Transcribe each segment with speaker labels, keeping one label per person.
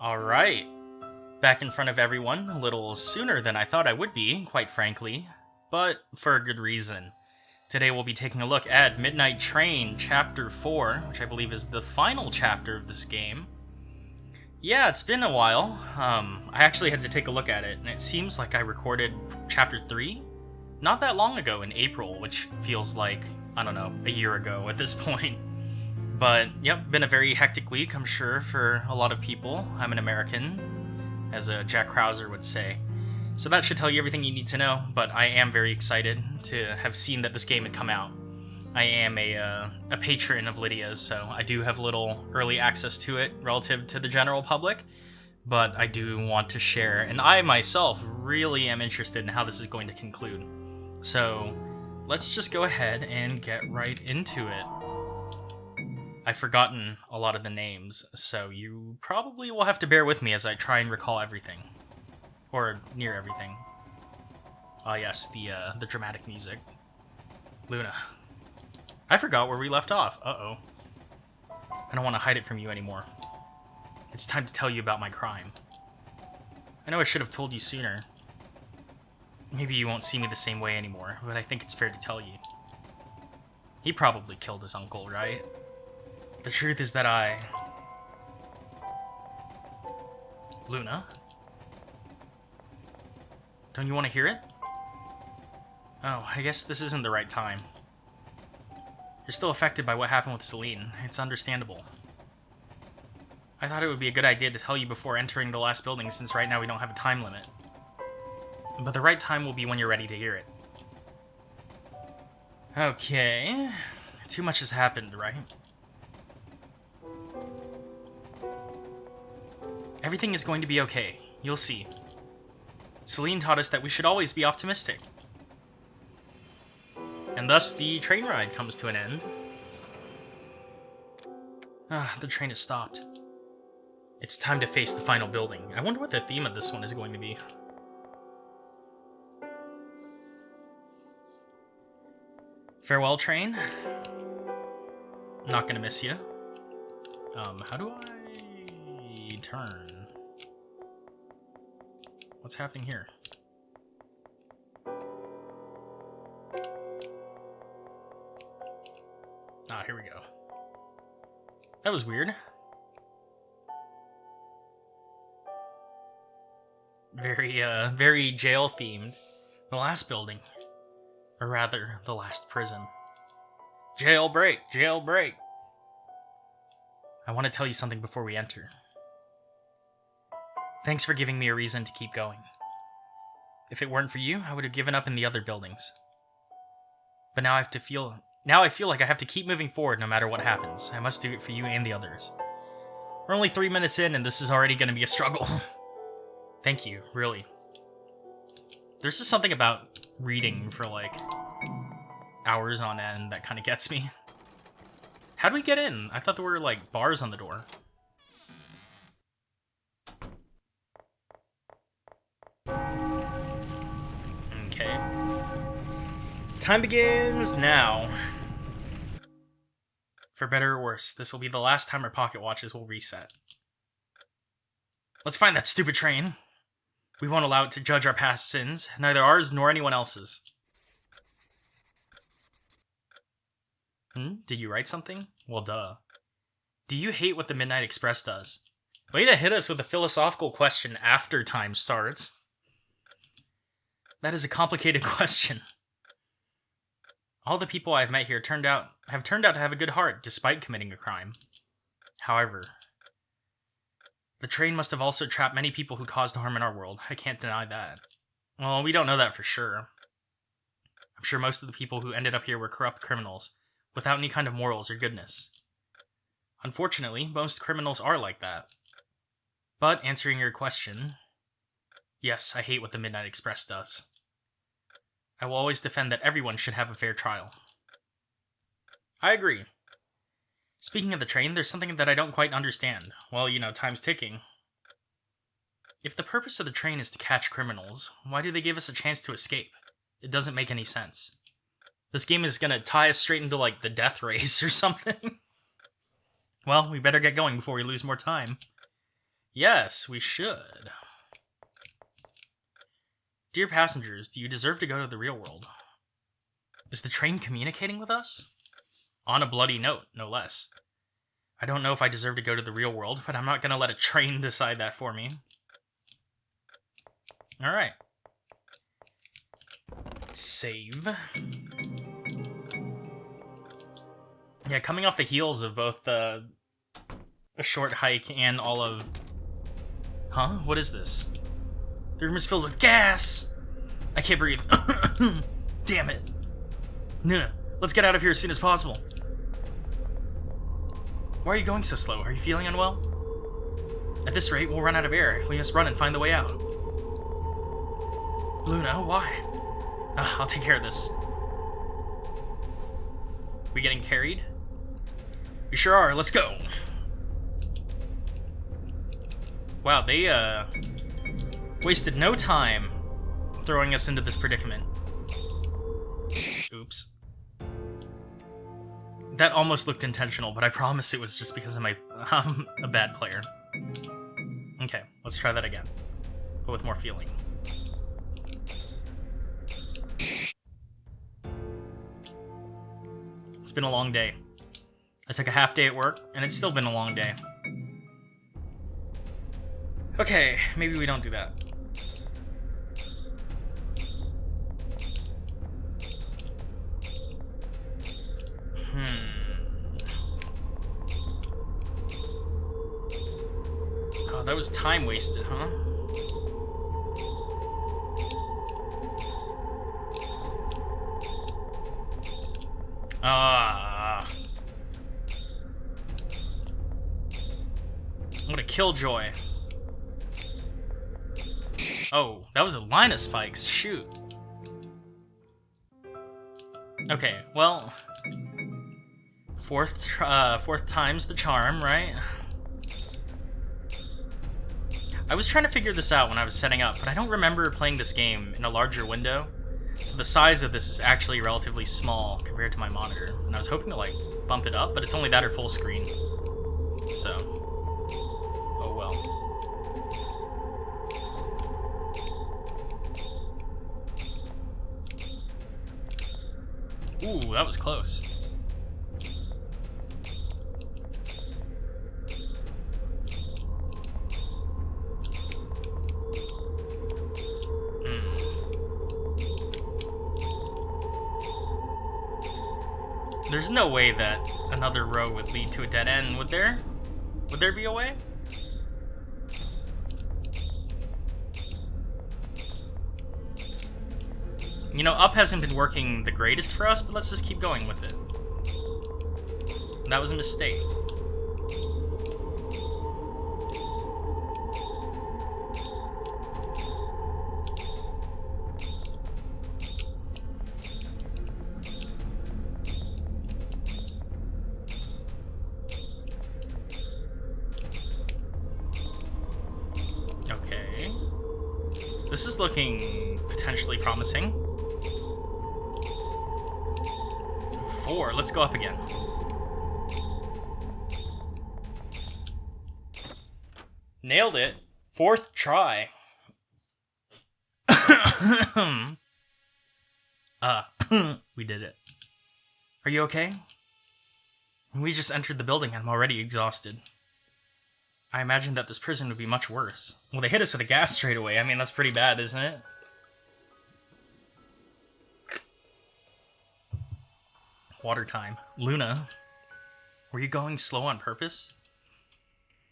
Speaker 1: Alright, back in front of everyone a little sooner than I thought I would be, quite frankly, but for a good reason. Today we'll be taking a look at Midnight Train Chapter 4, which I believe is the final chapter of this game. Yeah, it's been a while. I actually had to take a look at it, and it seems like I recorded Chapter 3 not that long ago in April, which feels like, I don't know, a year ago at this point. But, yep, been a very hectic week, I'm sure, for a lot of people. I'm an American, as Jack Krauser would say. So that should tell you everything you need to know, but I am very excited to have seen that this game had come out. I am a patron of Lydia's, so I do have little early access to it relative to the general public, but I do want to share, and I myself really am interested in how this is going to conclude. So, let's just go ahead and get right into it. I've forgotten a lot of the names, so you probably will have to bear with me as I try and recall everything. Or near everything. Ah, yes, the dramatic music. Luna. I forgot where we left off. Uh-oh. I don't want to hide it from you anymore. It's time to tell you about my crime. I know I should have told you sooner. Maybe you won't see me the same way anymore, but I think it's fair to tell you. He probably killed his uncle, right? The truth is that Luna? Don't you want to hear it? Oh, I guess this isn't the right time. You're still affected by what happened with Celine. It's understandable. I thought it would be a good idea to tell you before entering the last building, since right now we don't have a time limit. But the right time will be when you're ready to hear it. Okay. Too much has happened, right? Everything is going to be okay. You'll see. Celine taught us that we should always be optimistic. And thus, the train ride comes to an end. The train has stopped. It's time to face the final building. I wonder what the theme of this one is going to be. Farewell, train. Not gonna miss you. How do I turn? What's happening here? Ah, here we go. That was weird. Very jail themed. The last building. Or rather, the last prison. Jailbreak, jailbreak. I want to tell you something before we enter. Thanks for giving me a reason to keep going. If it weren't for you, I would have given up in the other buildings. But now I feel like I have to keep moving forward no matter what happens. I must do it for you and the others. We're only 3 minutes in and this is already going to be a struggle. Thank you, really. There's just something about reading for like hours on end that kind of gets me. How do we get in? I thought there were like bars on the door. Okay. Time begins now. For better or worse, this will be the last time our pocket watches will reset. Let's find that stupid train. We won't allow it to judge our past sins, neither ours nor anyone else's. Did you write something? Well, duh. Do you hate what the Midnight Express does? Way to hit us with a philosophical question after time starts. That is a complicated question. All the people I've met here have turned out to have a good heart, despite committing a crime. However, the train must have also trapped many people who caused harm in our world. I can't deny that. Well, we don't know that for sure. I'm sure most of the people who ended up here were corrupt criminals, without any kind of morals or goodness. Unfortunately, most criminals are like that. But, answering your question, yes, I hate what the Midnight Express does. I will always defend that everyone should have a fair trial. I agree. Speaking of the train, there's something that I don't quite understand. Well, you know, time's ticking. If the purpose of the train is to catch criminals, why do they give us a chance to escape? It doesn't make any sense. This game is gonna tie us straight into, like, the death race or something. Well, we better get going before we lose more time. Yes, we should. Dear passengers, do you deserve to go to the real world? Is the train communicating with us? On a bloody note, no less. I don't know if I deserve to go to the real world, but I'm not gonna let a train decide that for me. Alright. Save. Yeah, coming off the heels of both a short hike and all of... Huh? What is this? The room is filled with gas! I can't breathe. Damn it. No, let's get out of here as soon as possible. Why are you going so slow? Are you feeling unwell? At this rate, we'll run out of air. We must run and find the way out. Luna, why? I'll take care of this. We getting carried? We sure are. Let's go. Wow, they wasted no time throwing us into this predicament. Oops. That almost looked intentional, but I promise it was just because I'm a bad player. Okay, let's try that again, but with more feeling. It's been a long day. I took a half day at work, and it's still been a long day. Okay, maybe we don't do that. Oh, that was time wasted, huh? What a killjoy. Oh, that was a line of spikes. Shoot. Okay, well... Fourth time's the charm, right? I was trying to figure this out when I was setting up, but I don't remember playing this game in a larger window. So the size of this is actually relatively small compared to my monitor. And I was hoping to, like, bump it up, but it's only that or full screen. So... oh well. Ooh, that was close. There's no way that another row would lead to a dead end, would there? Would there be a way? You know, up hasn't been working the greatest for us, but let's just keep going with it. That was a mistake. Okay. This is looking potentially promising. 4, let's go up again. Nailed it. 4th try. We did it. Are you okay? We just entered the building and I'm already exhausted. I imagined that this prison would be much worse. Well, they hit us with a gas straight away. I mean, that's pretty bad, isn't it? Water time. Luna, were you going slow on purpose?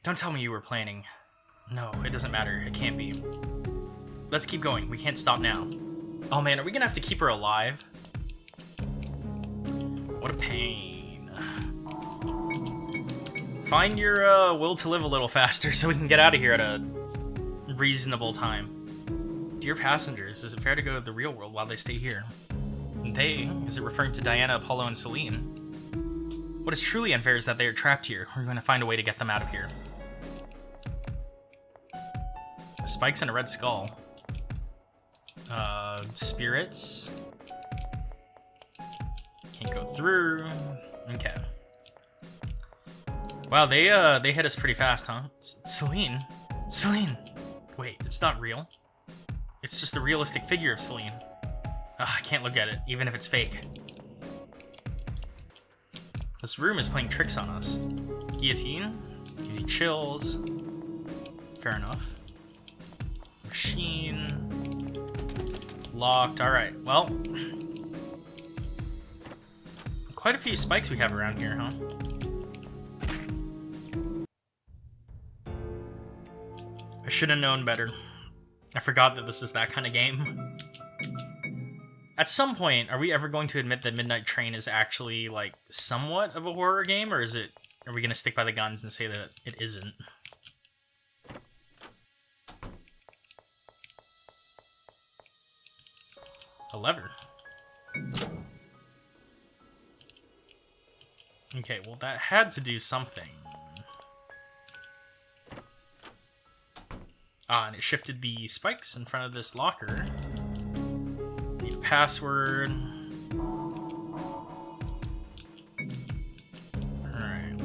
Speaker 1: Don't tell me you were planning. No, it doesn't matter. It can't be. Let's keep going. We can't stop now. Oh man, are we gonna have to keep her alive? What a pain. Find your will to live a little faster so we can get out of here at a reasonable time. Dear passengers, is it fair to go to the real world while they stay here? They? Is it referring to Diana, Apollo, and Celine? What is truly unfair is that they are trapped here. We're going to find a way to get them out of here. Spikes and a red skull. Spirits. Can't go through. Okay. Wow, they hit us pretty fast, huh? Celine, Celine! Wait, it's not real? It's just a realistic figure of Celine. I can't look at it, even if it's fake. This room is playing tricks on us. Guillotine? Gives you chills. Fair enough. Machine. Locked. Alright, well. Quite a few spikes we have around here, huh? I should have known better. I forgot that this is that kind of game. At some point, are we ever going to admit that Midnight Train is actually, like, somewhat of a horror game, or are we gonna stick by the guns and say that it isn't? A lever. Okay, well that had to do something. And it shifted the spikes in front of this locker. Need a password. Alright.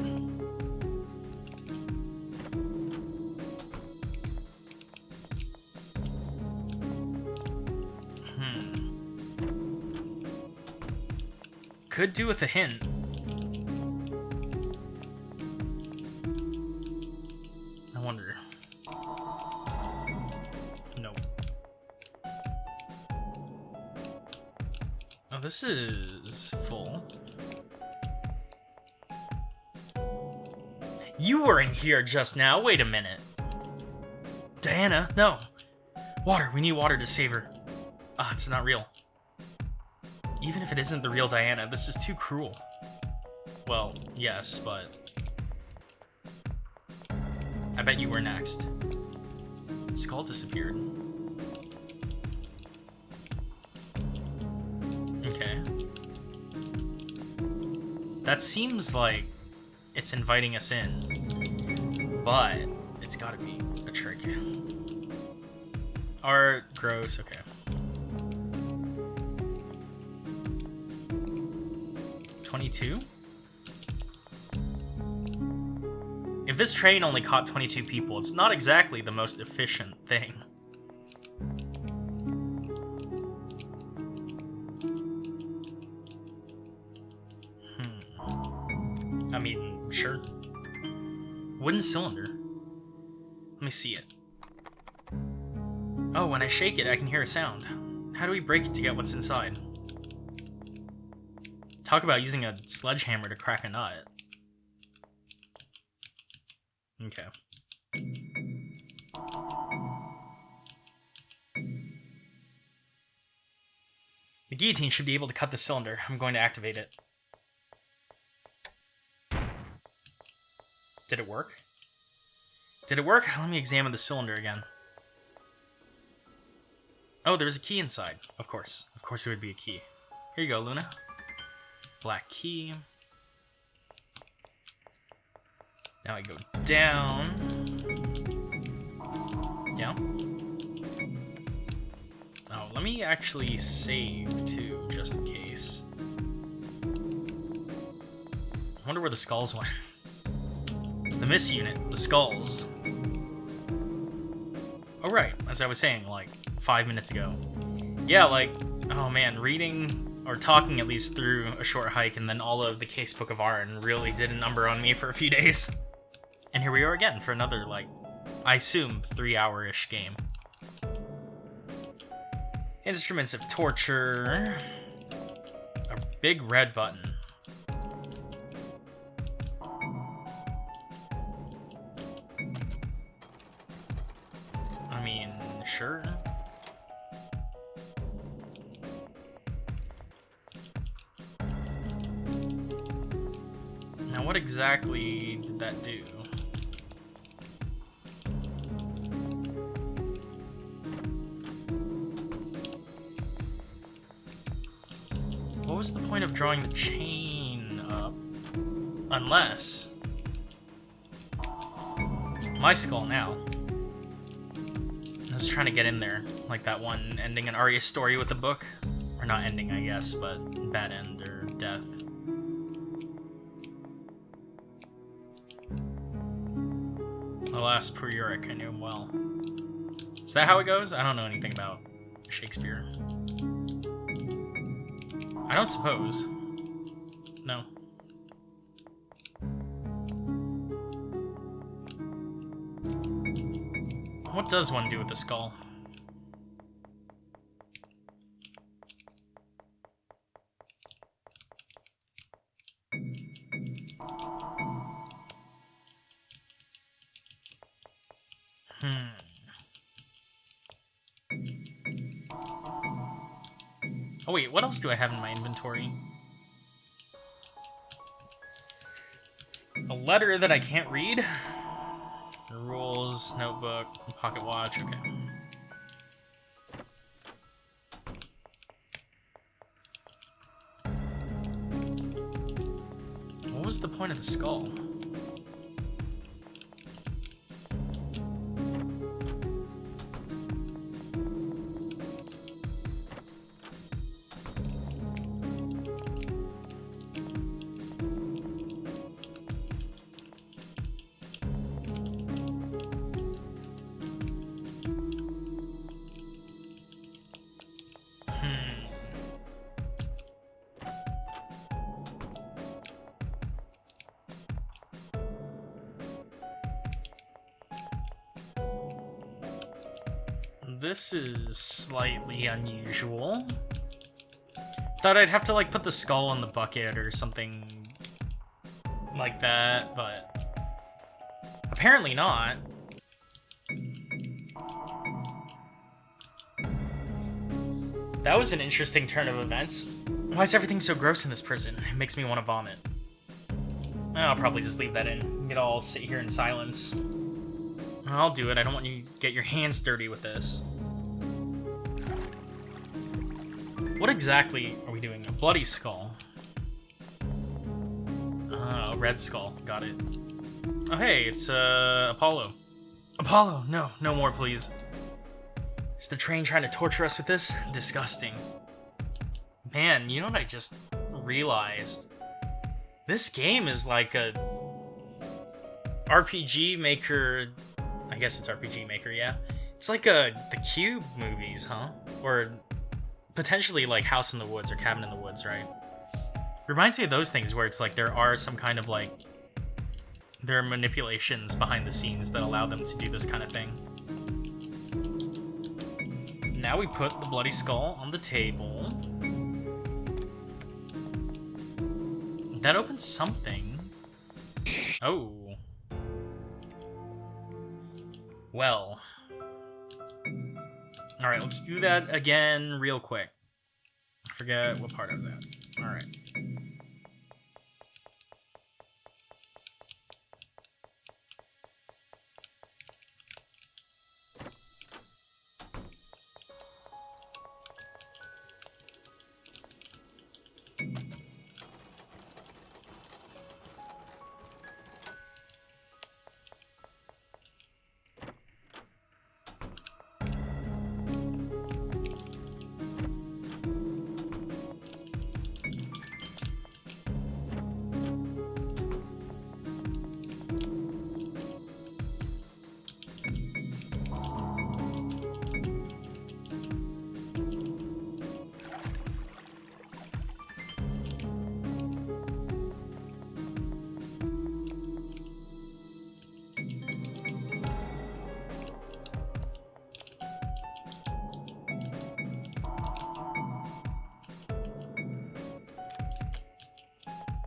Speaker 1: Could do with a hint. I wonder. No. Oh, this is full. You were in here just now. Wait a minute. Diana, no. Water. We need water to save her. Ah, it's not real. Even if it isn't the real Diana, this is too cruel. Well, yes, but... I bet you were next. Skull disappeared. Okay. That seems like it's inviting us in, but it's gotta be a trick. Art, gross, okay. 22? If this train only caught 22 people, it's not exactly the most efficient thing. I mean, sure. Wooden cylinder. Let me see it. Oh, when I shake it, I can hear a sound. How do we break it to get what's inside? Talk about using a sledgehammer to crack a nut. Okay. The guillotine should be able to cut the cylinder. I'm going to activate it. Did it work? Did it work? Let me examine the cylinder again. Oh, there's a key inside. Of course. Of course there would be a key. Here you go, Luna. Black key. Now I go down. Yeah. Oh, let me actually save too, just in case. I wonder where the skulls went. It's the miss unit, the skulls. Oh right, as I was saying like 5 minutes ago. Yeah, like, oh man, reading or talking at least through A Short Hike and then all of the Casebook of Arn really did a number on me for a few days. And here we are again for another, like, I assume 3-hour-ish game. Instruments of torture. A big red button. I mean, sure. Now, what exactly did that do? What was the point of drawing the chain up? Unless... My skull now. I was trying to get in there, like that one ending an Arya story with a book. Or not ending, I guess, but bad end or death. Alas, poor Yorick, I knew him well. Is that how it goes? I don't know anything about Shakespeare. I don't suppose. No. What does one do with a skull? Oh wait, what else do I have in my inventory? A letter that I can't read? Rules, notebook, pocket watch, okay. What was the point of the skull? This is slightly unusual. Thought I'd have to, like, put the skull in the bucket or something like that, but apparently not. That was an interesting turn of events. Why is everything so gross in this prison? It makes me want to vomit. I'll probably just leave that in. Get all sit here in silence. I'll do it. I don't want you to get your hands dirty with this. What exactly are we doing? A bloody skull. A red skull. Got it. Oh, hey, it's, Apollo. Apollo, no. No more, please. Is the train trying to torture us with this? Disgusting. Man, you know what I just realized? This game is like a RPG Maker... I guess it's RPG Maker, yeah. It's like the Cube movies, huh? Or potentially like House in the Woods or Cabin in the Woods, right? Reminds me of those things where it's like there are some kind of like... There are manipulations behind the scenes that allow them to do this kind of thing. Now we put the bloody skull on the table. That opens something. Oh. Well. Alright, let's do that again real quick. I forget what part I was at. Alright.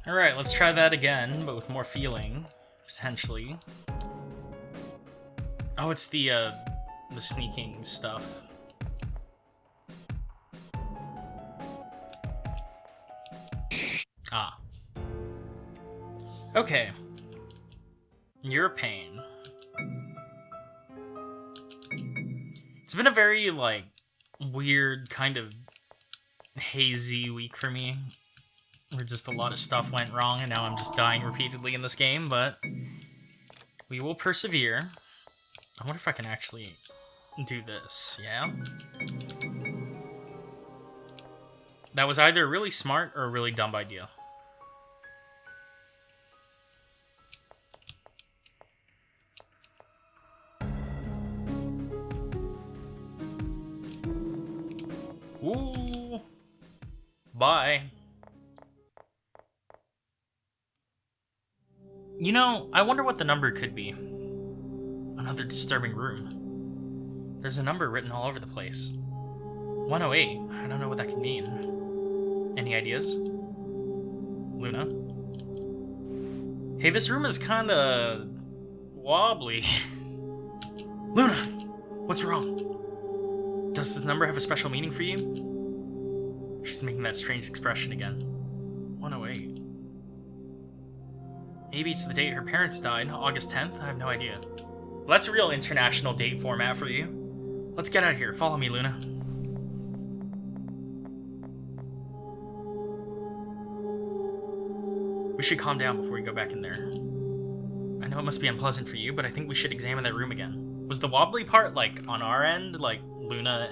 Speaker 1: Alright, let's try that again, but with more feeling, potentially. Oh, it's the sneaking stuff. Ah. Okay. You're a pain. It's been a very, like, weird, kind of hazy week for me. Where just a lot of stuff went wrong, and now I'm just dying repeatedly in this game, but we will persevere. I wonder if I can actually do this, yeah? That was either a really smart or a really dumb idea. Ooh. Bye. You know, I wonder what the number could be. Another disturbing room. There's a number written all over the place. 108. I don't know what that could mean. Any ideas? Luna? Hey, this room is kinda wobbly. Luna! What's wrong? Does this number have a special meaning for you? She's making that strange expression again. 108. Maybe it's the date her parents died, August 10th? I have no idea. Well, that's a real international date format for you. Let's get out of here. Follow me, Luna. We should calm down before we go back in there. I know it must be unpleasant for you, but I think we should examine that room again. Was the wobbly part, like, on our end? Like, Luna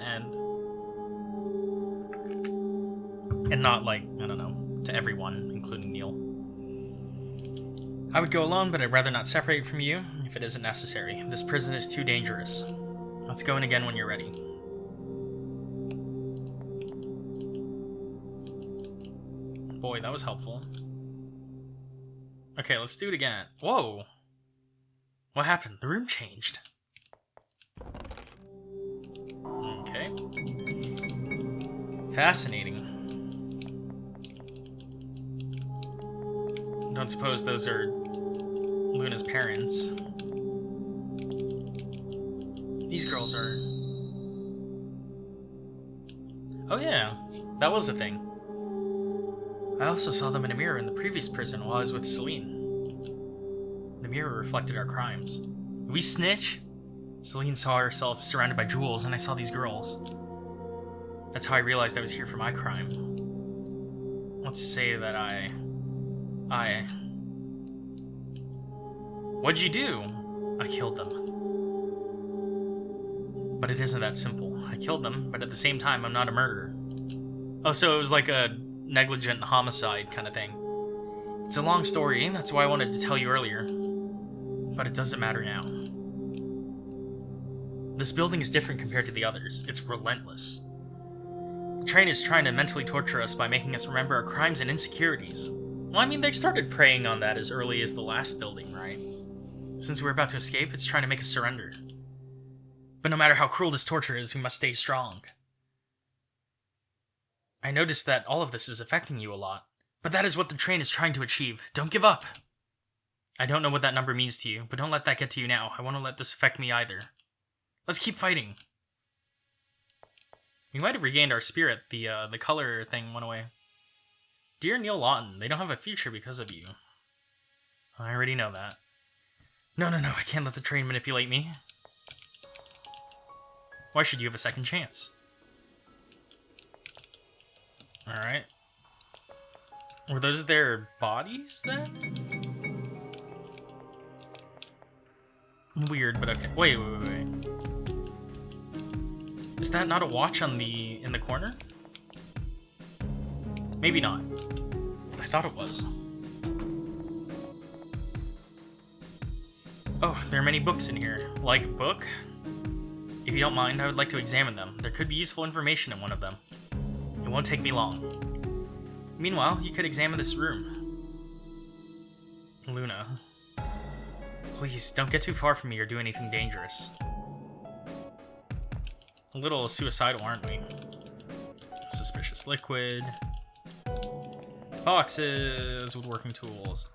Speaker 1: and not, like, I don't know, to everyone, including Neil. I would go alone, but I'd rather not separate from you if it isn't necessary. This prison is too dangerous. Let's go in again when you're ready. Boy, that was helpful. Okay, let's do it again. Whoa! What happened? The room changed. Okay. Fascinating. Don't suppose those are Luna's parents. These girls are... Oh yeah, that was a thing. I also saw them in a mirror in the previous prison while I was with Celine. The mirror reflected our crimes. Did we snitch? Celine saw herself surrounded by jewels, and I saw these girls. That's how I realized I was here for my crime. Let's say that I... What'd you do? I killed them. But it isn't that simple. I killed them, but at the same time, I'm not a murderer. Oh, so it was like a negligent homicide kind of thing. It's a long story, and that's why I wanted to tell you earlier. But it doesn't matter now. This building is different compared to the others. It's relentless. The train is trying to mentally torture us by making us remember our crimes and insecurities. Well, I mean, they started preying on that as early as the last building, right? Since we're about to escape, it's trying to make us surrender. But no matter how cruel this torture is, we must stay strong. I noticed that all of this is affecting you a lot, but that is what the train is trying to achieve. Don't give up! I don't know what that number means to you, but don't let that get to you now. I won't let this affect me either. Let's keep fighting! We might have regained our spirit. The color thing went away. Dear Neil Lawton, they don't have a future because of you. I already know that. No, I can't let the train manipulate me. Why should you have a second chance? Alright. Were those their bodies, then? Weird, but okay. Wait. Is that not a watch in the corner? Maybe not. I thought it was. Oh, there are many books in here. Like a book? If you don't mind, I would like to examine them. There could be useful information in one of them. It won't take me long. Meanwhile, you could examine this room. Luna. Please, don't get too far from me or do anything dangerous. A little suicidal, aren't we? Suspicious liquid. Boxes with working tools.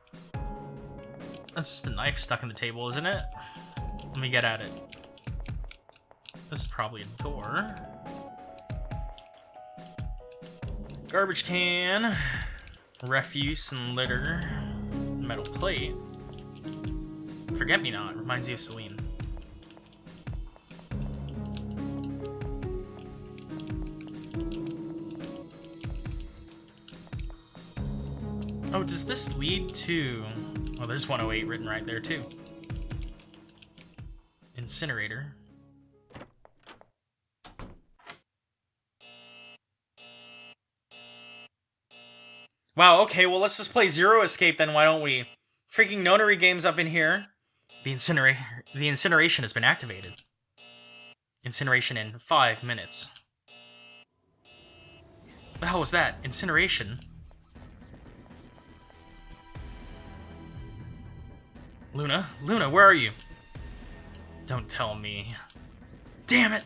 Speaker 1: That's just a knife stuck in the table, isn't it? Let me get at it. This is probably a door. Garbage can. Refuse and litter. Metal plate. Forget-me-not. Reminds you of Celine. Oh, does this lead to... Oh, there's 108 written right there, too. Incinerator. Wow, okay, well, let's just play Zero Escape then, why don't we? Freaking nonary games up in here. The incineration has been activated. Incineration in 5 minutes. The hell was that? Incineration? Luna? Luna, where are you? Don't tell me. Damn it!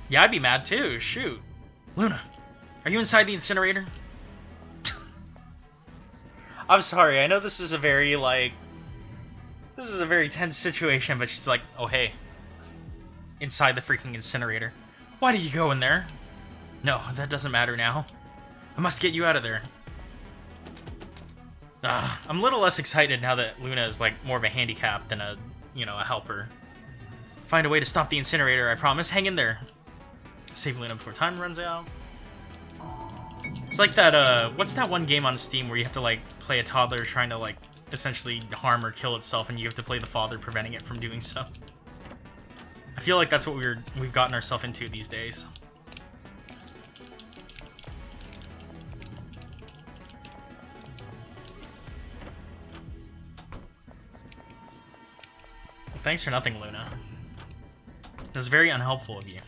Speaker 1: Yeah, I'd be mad too, shoot. Luna, are you inside the incinerator? I'm sorry, I know this is a very, this is a very tense situation, but she's like, oh hey. Inside the freaking incinerator. Why did you go in there? No, that doesn't matter now. I must get you out of there. I'm a little less excited now that Luna is, more of a handicap than a helper. Find a way to stop the incinerator, I promise. Hang in there. Save Luna before time runs out. It's like that, what's that one game on Steam where you have to, play a toddler trying to, essentially harm or kill itself, and you have to play the father preventing it from doing so. I feel like that's what we've gotten ourselves into these days. Thanks for nothing, Luna. It was very unhelpful of you.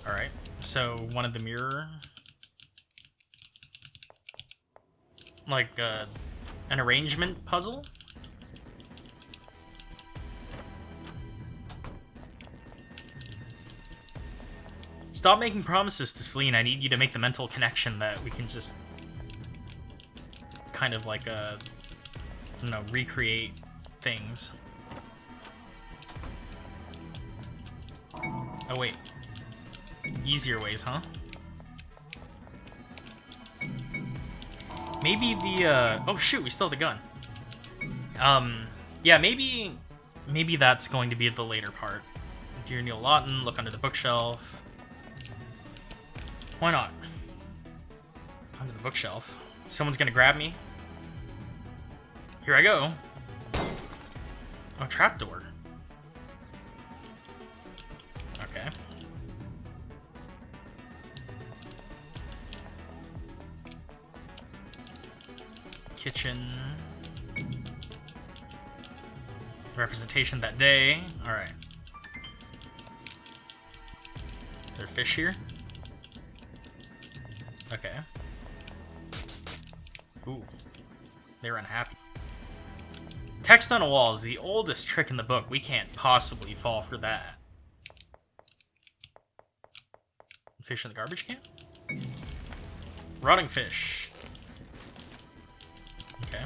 Speaker 1: Alright, so one of the mirror... an arrangement puzzle? Stop making promises to Celine. I need you to make the mental connection that we can just kind of recreate things. Oh wait. Easier ways, huh? Maybe the, oh shoot, we still have the gun. Yeah, maybe that's going to be the later part. Dear Neil Lawton, look under the bookshelf. Why not? Under the bookshelf. Someone's gonna grab me. Here I go. Oh, trapdoor. Okay. Kitchen. Representation that day. Alright. There fish here? Okay. Ooh. They're unhappy. Text on a wall is the oldest trick in the book. We can't possibly fall for that. Fish in the garbage can? Rotting fish. Okay.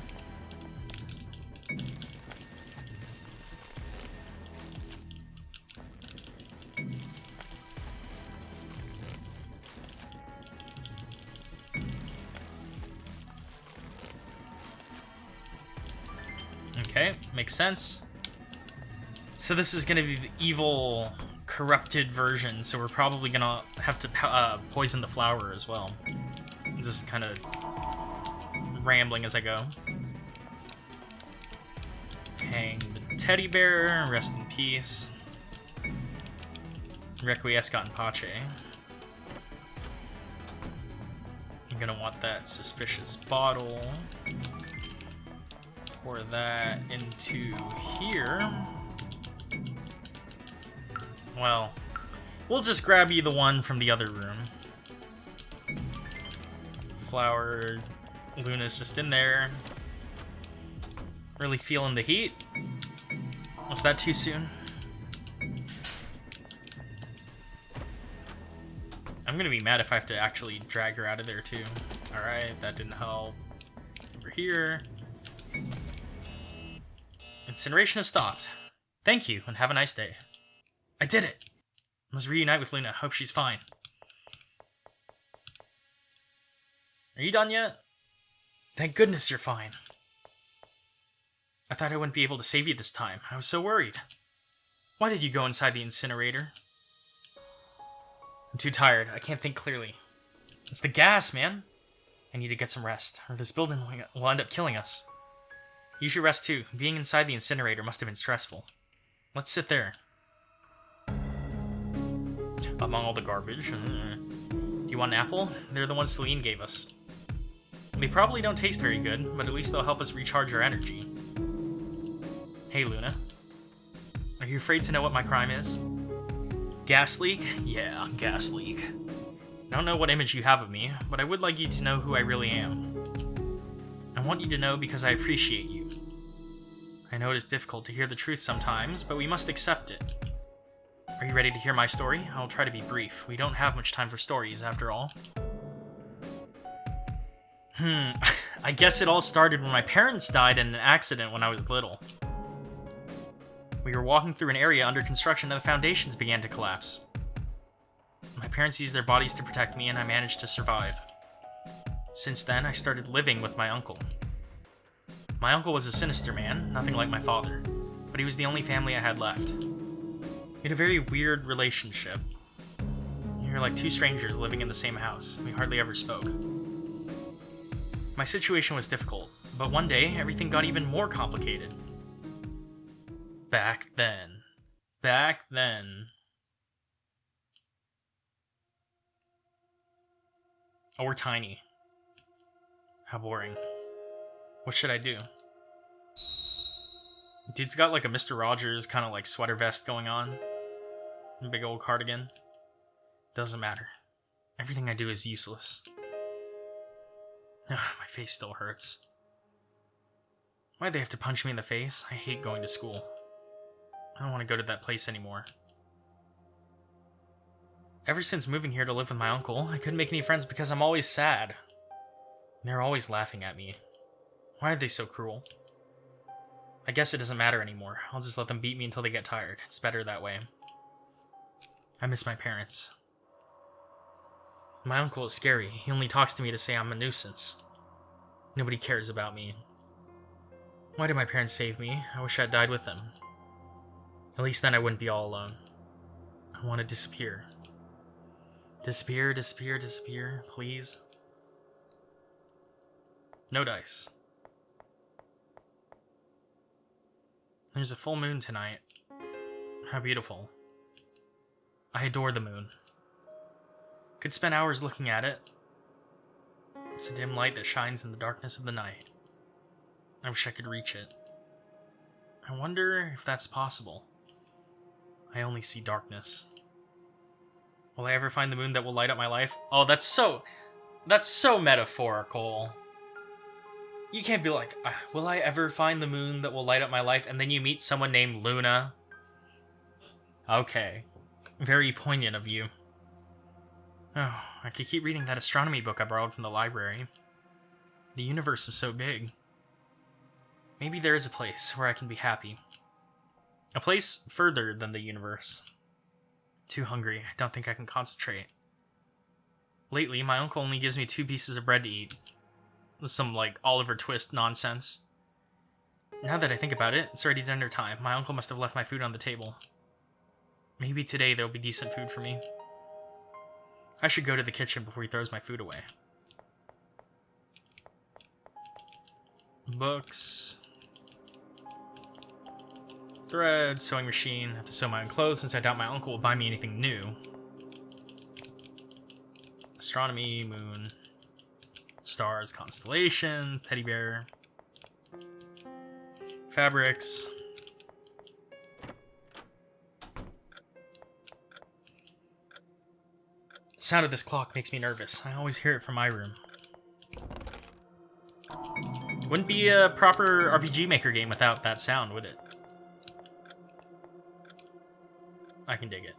Speaker 1: Okay, makes sense. So this is gonna be the evil, corrupted version, so we're probably gonna have to poison the flower as well. I'm just kind of rambling as I go. Hang the teddy bear, rest in peace. Requiescat in pace. I'm gonna want that suspicious bottle. Pour that into here. Well, we'll just grab you the one from the other room. Flower. Luna's just in there. Really feeling the heat. Was that too soon? I'm gonna be mad if I have to actually drag her out of there too. Alright, that didn't help. Over here. Incineration has stopped. Thank you, and have a nice day. I did it! I must reunite with Luna. Hope she's fine. Are you done yet? Thank goodness you're fine. I thought I wouldn't be able to save you this time. I was so worried. Why did you go inside the incinerator? I'm too tired. I can't think clearly. It's the gas, man. I need to get some rest, or this building will end up killing us. You should rest too. Being inside the incinerator must have been stressful. Let's sit there. Among all the garbage. You want an apple? They're the ones Celine gave us. They probably don't taste very good, but at least they'll help us recharge our energy. Hey, Luna. you afraid to know what my crime is? Gas leak? Yeah, gas leak. I don't know what image you have of me, but I would like you to know who I really am. I want you to know because I appreciate you. I know it is difficult to hear the truth sometimes, but we must accept it. Are you ready to hear my story? I'll try to be brief. We don't have much time for stories, after all. I guess it all started when my parents died in an accident when I was little. We were walking through an area under construction and the foundations began to collapse. My parents used their bodies to protect me and I managed to survive. Since then, I started living with my uncle. My uncle was a sinister man, nothing like my father, but he was the only family I had left. We had a very weird relationship. We were like two strangers living in the same house. We hardly ever spoke. My situation was difficult, but one day, everything got even more complicated. Back then. Oh, we're tiny. How boring. What should I do? Dude's got like a Mr. Rogers kind of like sweater vest going on. A big old cardigan. Doesn't matter. Everything I do is useless. My face still hurts. Why'd they have to punch me in the face? I hate going to school. I don't want to go to that place anymore. Ever since moving here to live with my uncle, I couldn't make any friends because I'm always sad. They're always laughing at me. Why are they so cruel? I guess it doesn't matter anymore. I'll just let them beat me until they get tired. It's better that way. I miss my parents. My uncle is scary. He only talks to me to say I'm a nuisance. Nobody cares about me. Why did my parents save me? I wish I'd died with them. At least then I wouldn't be all alone. I want to disappear. Disappear, please. No dice. There's a full moon tonight. How beautiful. I adore the moon. Could spend hours looking at it. It's a dim light that shines in the darkness of the night. I wish I could reach it. I wonder if that's possible. I only see darkness. Will I ever find the moon that will light up my life? Oh, that's so metaphorical. You can't be like, will I ever find the moon that will light up my life? And then you meet someone named Luna. Okay. Very poignant of you. Oh, I could keep reading that astronomy book I borrowed from the library. The universe is so big. Maybe there is a place where I can be happy. A place further than the universe. Too hungry. I don't think I can concentrate. Lately, my uncle only gives me 2 pieces of bread to eat. Some, like, Oliver Twist nonsense. Now that I think about it, it's already dinner time. My uncle must have left my food on the table. Maybe today there'll be decent food for me. I should go to the kitchen before he throws my food away. Books. Thread, sewing machine. I have to sew my own clothes since I doubt my uncle will buy me anything new. Astronomy, moon. Stars, constellations, teddy bear. Fabrics. The sound of this clock makes me nervous. I always hear it from my room. Wouldn't be a proper RPG Maker game without that sound, would it? I can dig it.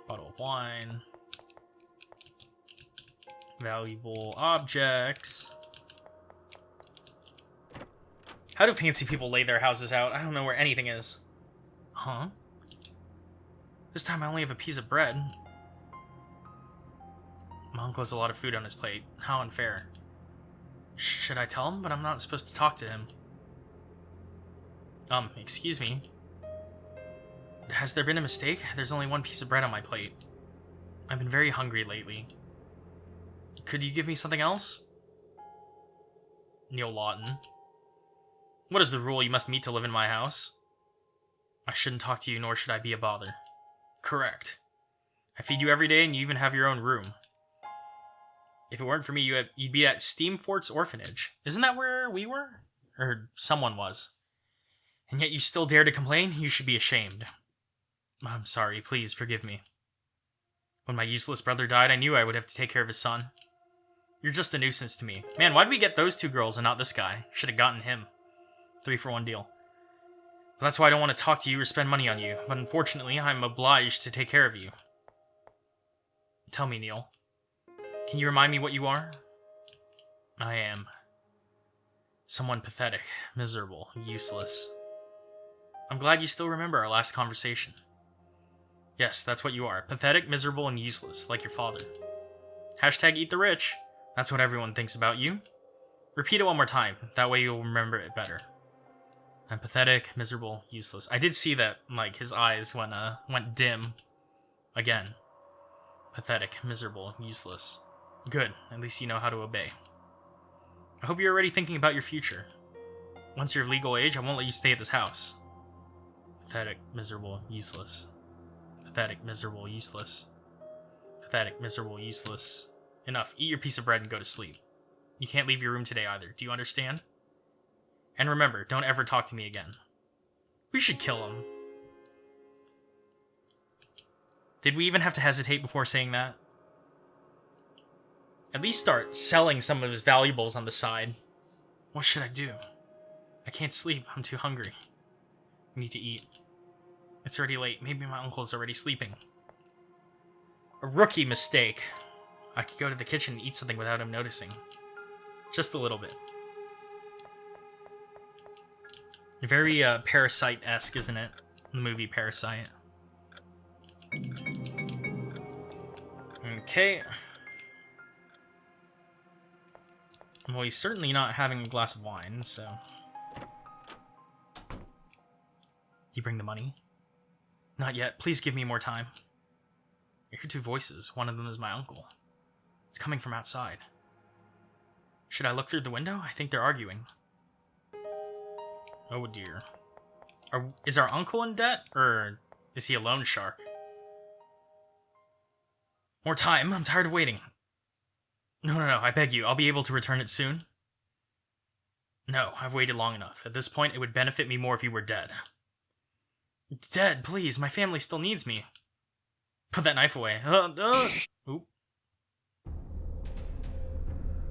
Speaker 1: Bottle of wine. Valuable objects. How do fancy people lay their houses out? I don't know where anything is. Huh? This time I only have a piece of bread. My uncle has a lot of food on his plate. How unfair. Should I tell him? But I'm not supposed to talk to him. Excuse me. Has there been a mistake? There's only 1 piece of bread on my plate. I've been very hungry lately. Could you give me something else? Neil Lawton. What is the rule? You must meet to live in my house? I shouldn't talk to you, nor should I be a bother. Correct. I feed you every day, and you even have your own room. If it weren't for me, you'd be at Steamfort's orphanage. Isn't that where we were? Or someone was. And yet you still dare to complain? You should be ashamed. I'm sorry, please forgive me. When my useless brother died, I knew I would have to take care of his son. You're just a nuisance to me. Man, why'd we get those 2 girls and not this guy? Should have gotten him. 3-for-1 deal. But that's why I don't want to talk to you or spend money on you, but unfortunately, I'm obliged to take care of you. Tell me, Neil. Can you remind me what you are? I am someone pathetic, miserable, useless. I'm glad you still remember our last conversation. Yes, that's what you are. Pathetic, miserable, and useless, like your father. Hashtag eat the rich. That's what everyone thinks about you. Repeat it one more time. That way you'll remember it better. I'm pathetic, miserable, useless. I did see that, like, his eyes went dim. Again. Pathetic, miserable, useless. Good. At least you know how to obey. I hope you're already thinking about your future. Once you're of legal age, I won't let you stay at this house. Pathetic, miserable, useless. Pathetic, miserable, useless. Pathetic, miserable, useless. Enough. Eat your piece of bread and go to sleep. You can't leave your room today either. Do you understand? And remember, don't ever talk to me again. We should kill him. Did we even have to hesitate before saying that? At least start selling some of his valuables on the side. What should I do? I can't sleep. I'm too hungry. I need to eat. It's already late. Maybe my uncle's already sleeping. A rookie mistake. I could go to the kitchen and eat something without him noticing. Just a little bit. Very Parasite-esque, isn't it? The movie Parasite. Okay. Well, he's certainly not having a glass of wine, so... You bring the money? Not yet. Please give me more time. I hear 2 voices. One of them is my uncle. It's coming from outside. Should I look through the window? I think they're arguing. Oh dear. Is our uncle in debt, or is he a loan shark? More time. I'm tired of waiting. No, I beg you. I'll be able to return it soon. No, I've waited long enough. At this point, it would benefit me more if you were dead. Dead, please. My family still needs me. Put that knife away. Oop.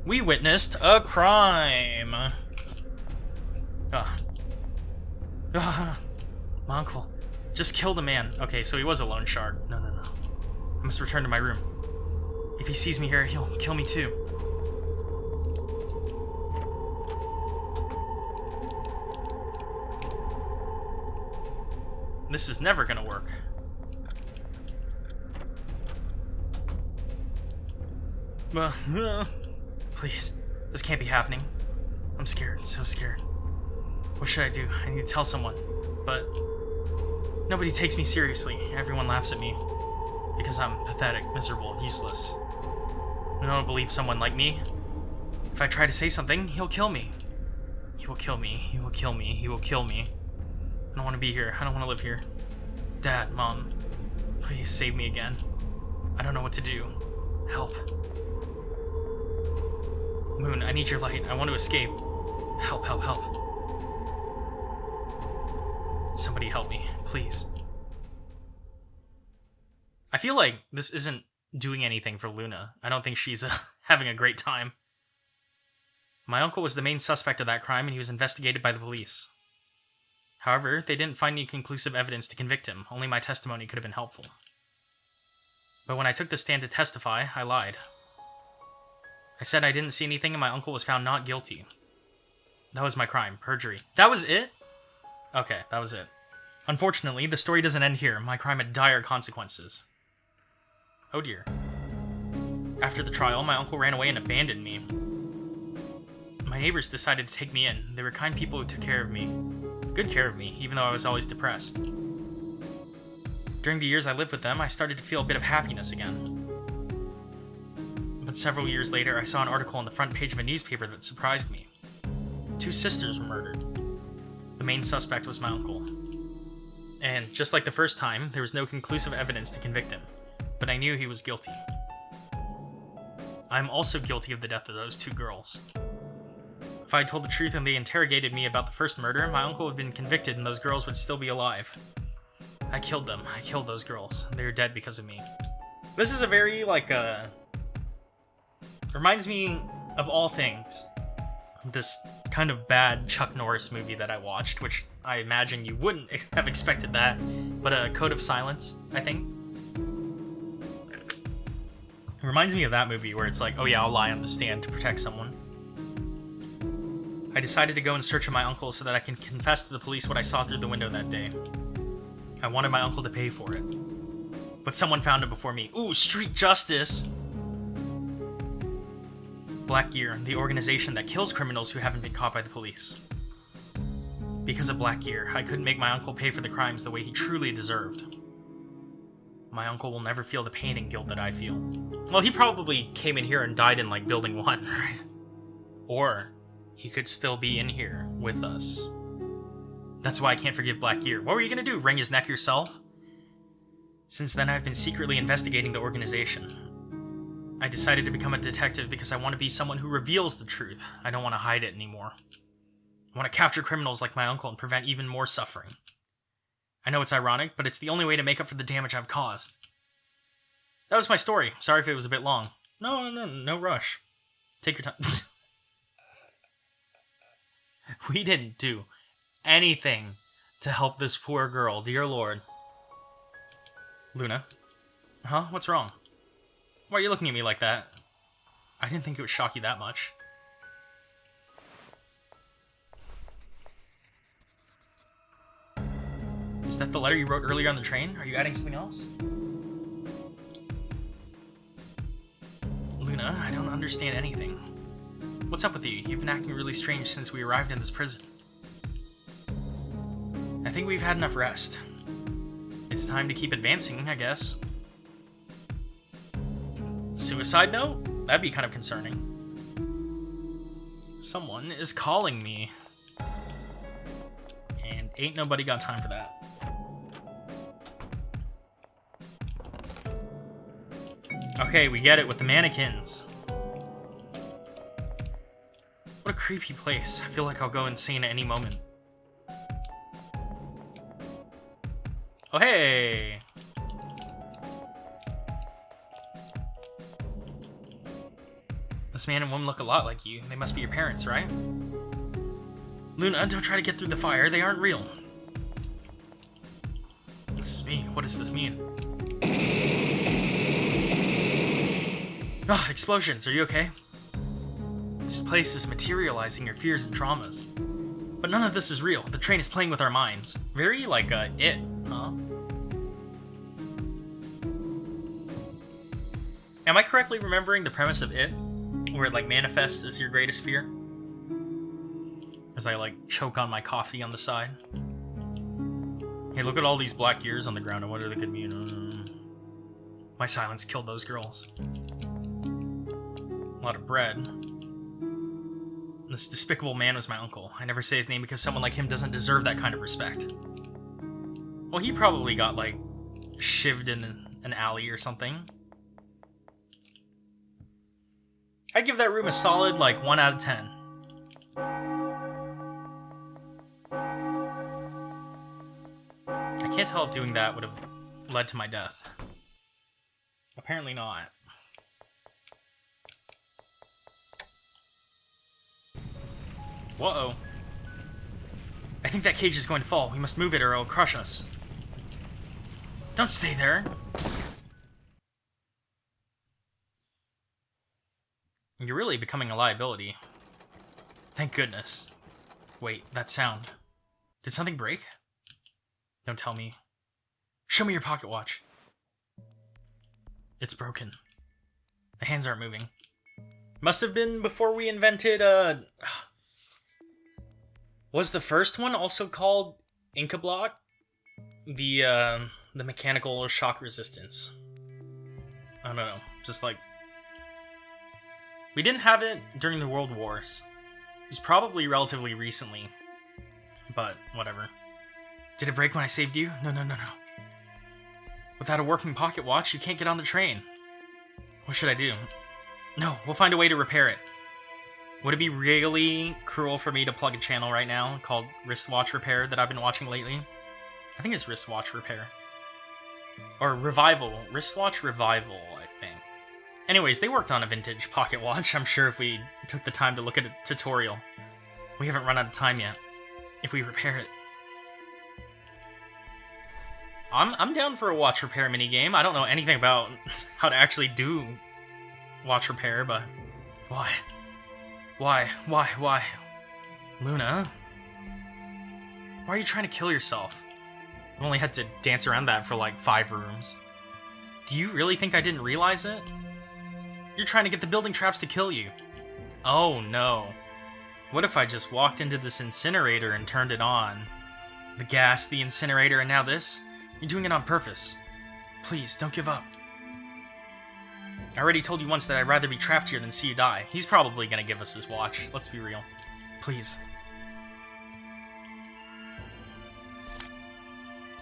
Speaker 1: We witnessed a crime. My uncle just killed a man. Okay, so he was a loan shark. No. I must return to my room. If he sees me here, he'll kill me too. This is never gonna work. Please, this can't be happening. I'm scared, so scared. What should I do? I need to tell someone, but nobody takes me seriously. Everyone laughs at me because I'm pathetic, miserable, useless. No one will believe someone like me. If I try to say something, he'll kill me. He will kill me. He will kill me. He will kill me. I don't want to be here. I don't want to live here. Dad, Mom, please save me again. I don't know what to do. Help. Moon, I need your light. I want to escape. Help. Somebody help me, please. I feel like this isn't doing anything for Luna. I don't think she's having a great time. My uncle was the main suspect of that crime, and he was investigated by the police. However, they didn't find any conclusive evidence to convict him. Only my testimony could have been helpful. But when I took the stand to testify, I lied. I said I didn't see anything and my uncle was found not guilty. That was my crime, perjury. That was it? Okay, that was it. Unfortunately, the story doesn't end here. My crime had dire consequences. Oh dear. After the trial, my uncle ran away and abandoned me. My neighbors decided to take me in. They were kind people who took care of me. Good care of me, even though I was always depressed. During the years I lived with them, I started to feel a bit of happiness again. But several years later, I saw an article on the front page of a newspaper that surprised me. 2 sisters were murdered. The main suspect was my uncle. And just like the first time, there was no conclusive evidence to convict him, but I knew he was guilty. I'm also guilty of the death of those 2 girls. If I had told the truth and they interrogated me about the first murder, my uncle would have been convicted and those girls would still be alive. I killed them. I killed those girls. They're dead because of me. This is a very, reminds me of all things. This kind of bad Chuck Norris movie that I watched, which I imagine you wouldn't have expected that, but a Code of Silence, I think. It reminds me of that movie where it's like, oh yeah, I'll lie on the stand to protect someone. I decided to go in search of my uncle so that I can confess to the police what I saw through the window that day. I wanted my uncle to pay for it. But someone found him before me. Ooh, street justice! Black Gear, the organization that kills criminals who haven't been caught by the police. Because of Black Gear, I couldn't make my uncle pay for the crimes the way he truly deserved. My uncle will never feel the pain and guilt that I feel. Well, he probably came in here and died in, Building 1, right? Or he could still be in here with us. That's why I can't forgive Black Gear. What were you gonna do, wring his neck yourself? Since then, I've been secretly investigating the organization. I decided to become a detective because I want to be someone who reveals the truth. I don't want to hide it anymore. I want to capture criminals like my uncle and prevent even more suffering. I know it's ironic, but it's the only way to make up for the damage I've caused. That was my story. Sorry if it was a bit long. No rush. Take your time. We didn't do anything to help this poor girl, dear Lord. Luna? Huh? What's wrong? Why are you looking at me like that? I didn't think it would shock you that much. Is that the letter you wrote earlier on the train? Are you adding something else? Luna, I don't understand anything. What's up with you? You've been acting really strange since we arrived in this prison. I think we've had enough rest. It's time to keep advancing, I guess. Suicide note? That'd be kind of concerning. Someone is calling me. And ain't nobody got time for that. Okay, we get it with the mannequins. What a creepy place. I feel like I'll go insane at any moment. Oh, hey! This man and woman look a lot like you. They must be your parents, right? Luna, don't try to get through the fire. They aren't real. This is me. What does this mean? Ah, explosions. Are you okay? This place is materializing your fears and traumas. But none of this is real. The train is playing with our minds. Very, It, huh? Am I correctly remembering the premise of It? Where it, manifests as your greatest fear? As I, choke on my coffee on the side. Hey, look at all these black gears on the ground. I wonder what they could mean. My silence killed those girls. A lot of bread. This despicable man was my uncle. I never say his name because someone like him doesn't deserve that kind of respect. Well, he probably got, shivved in an alley or something. I'd give that room a solid, 1 out of 10. I can't tell if doing that would have led to my death. Apparently not. Whoa. I think that cage is going to fall. We must move it or it'll crush us. Don't stay there. You're really becoming a liability. Thank goodness. Wait, that sound. Did something break? Don't tell me. Show me your pocket watch. It's broken. The hands aren't moving. Must have been before we invented, Was the first one also called Inca Block? The mechanical shock resistance. I don't know. Just we didn't have it during the World Wars. It was probably relatively recently. But, whatever. Did it break when I saved you? No. Without a working pocket watch, you can't get on the train. What should I do? No, we'll find a way to repair it. Would it be really cruel for me to plug a channel right now called Wristwatch Repair that I've been watching lately? I think it's Wristwatch Repair. Or Revival. Wristwatch Revival, I think. Anyways, they worked on a vintage pocket watch. I'm sure if we took the time to look at a tutorial. We haven't run out of time yet. If we repair it. I'm down for a watch repair minigame. I don't know anything about how to actually do watch repair, but... Why? Why? Luna? Why are you trying to kill yourself? I only had to dance around that for like 5 rooms. Do you really think I didn't realize it? You're trying to get the building traps to kill you. Oh no. What if I just walked into this incinerator and turned it on? The gas, the incinerator, and now this? You're doing it on purpose. Please, don't give up. I already told you once that I'd rather be trapped here than see you die. He's probably gonna give us his watch. Let's be real. Please.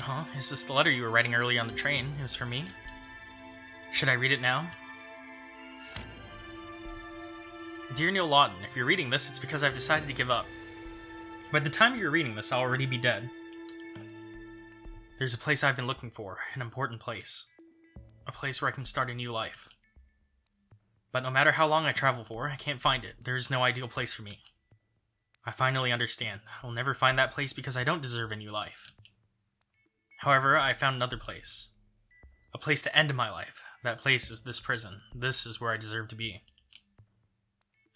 Speaker 1: Huh? Is this the letter you were writing earlier on the train? It was for me? Should I read it now? Dear Neil Lawton, if you're reading this, it's because I've decided to give up. By the time you're reading this, I'll already be dead. There's a place I've been looking for, an important place. A place where I can start a new life. But no matter how long I travel for, I can't find it. There is no ideal place for me. I finally understand. I'll never find that place because I don't deserve a new life. However, I found another place. A place to end my life. That place is this prison. This is where I deserve to be.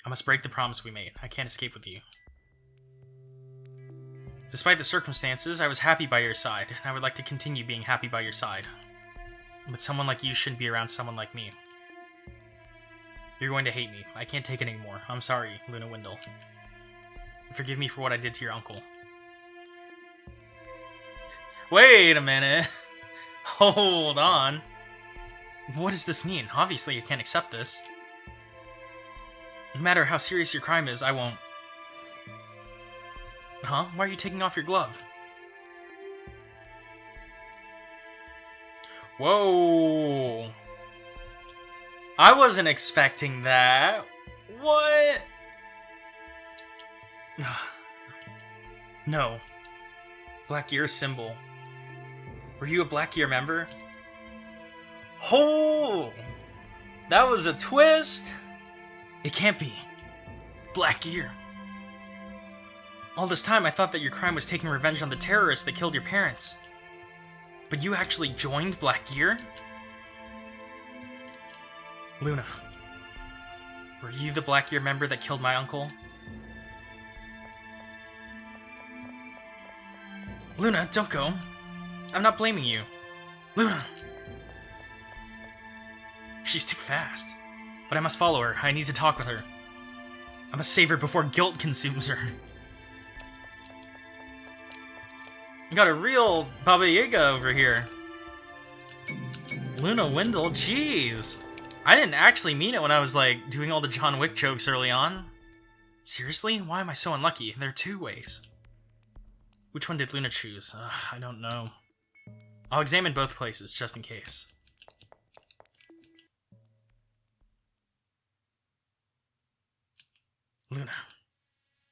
Speaker 1: I must break the promise we made. I can't escape with you. Despite the circumstances, I was happy by your side, and I would like to continue being happy by your side. But someone like you shouldn't be around someone like me. You're going to hate me. I can't take it anymore. I'm sorry, Luna Wendell. Forgive me for what I did to your uncle. Wait a minute. Hold on. What does this mean? Obviously, you can't accept this. No matter how serious your crime is, I won't... Huh? Why are you taking off your glove? Whoa. I wasn't expecting that. What? No. Black Gear symbol. Were you a Black Gear member? Oh! That was a twist! It can't be. Black Gear. All this time I thought that your crime was taking revenge on the terrorists that killed your parents. But you actually joined Black Gear? Luna. Were you the Black Gear member that killed my uncle? Luna, don't go. I'm not blaming you. Luna! She's too fast. But I must follow her. I need to talk with her. I must save her before guilt consumes her. We got a real Baba Yaga over here. Luna Wendell, jeez. I didn't actually mean it when I was like doing all the John Wick jokes early on. Seriously? Why am I so unlucky? There are 2 ways. Which one did Luna choose? I don't know. I'll examine both places, just in case. Luna.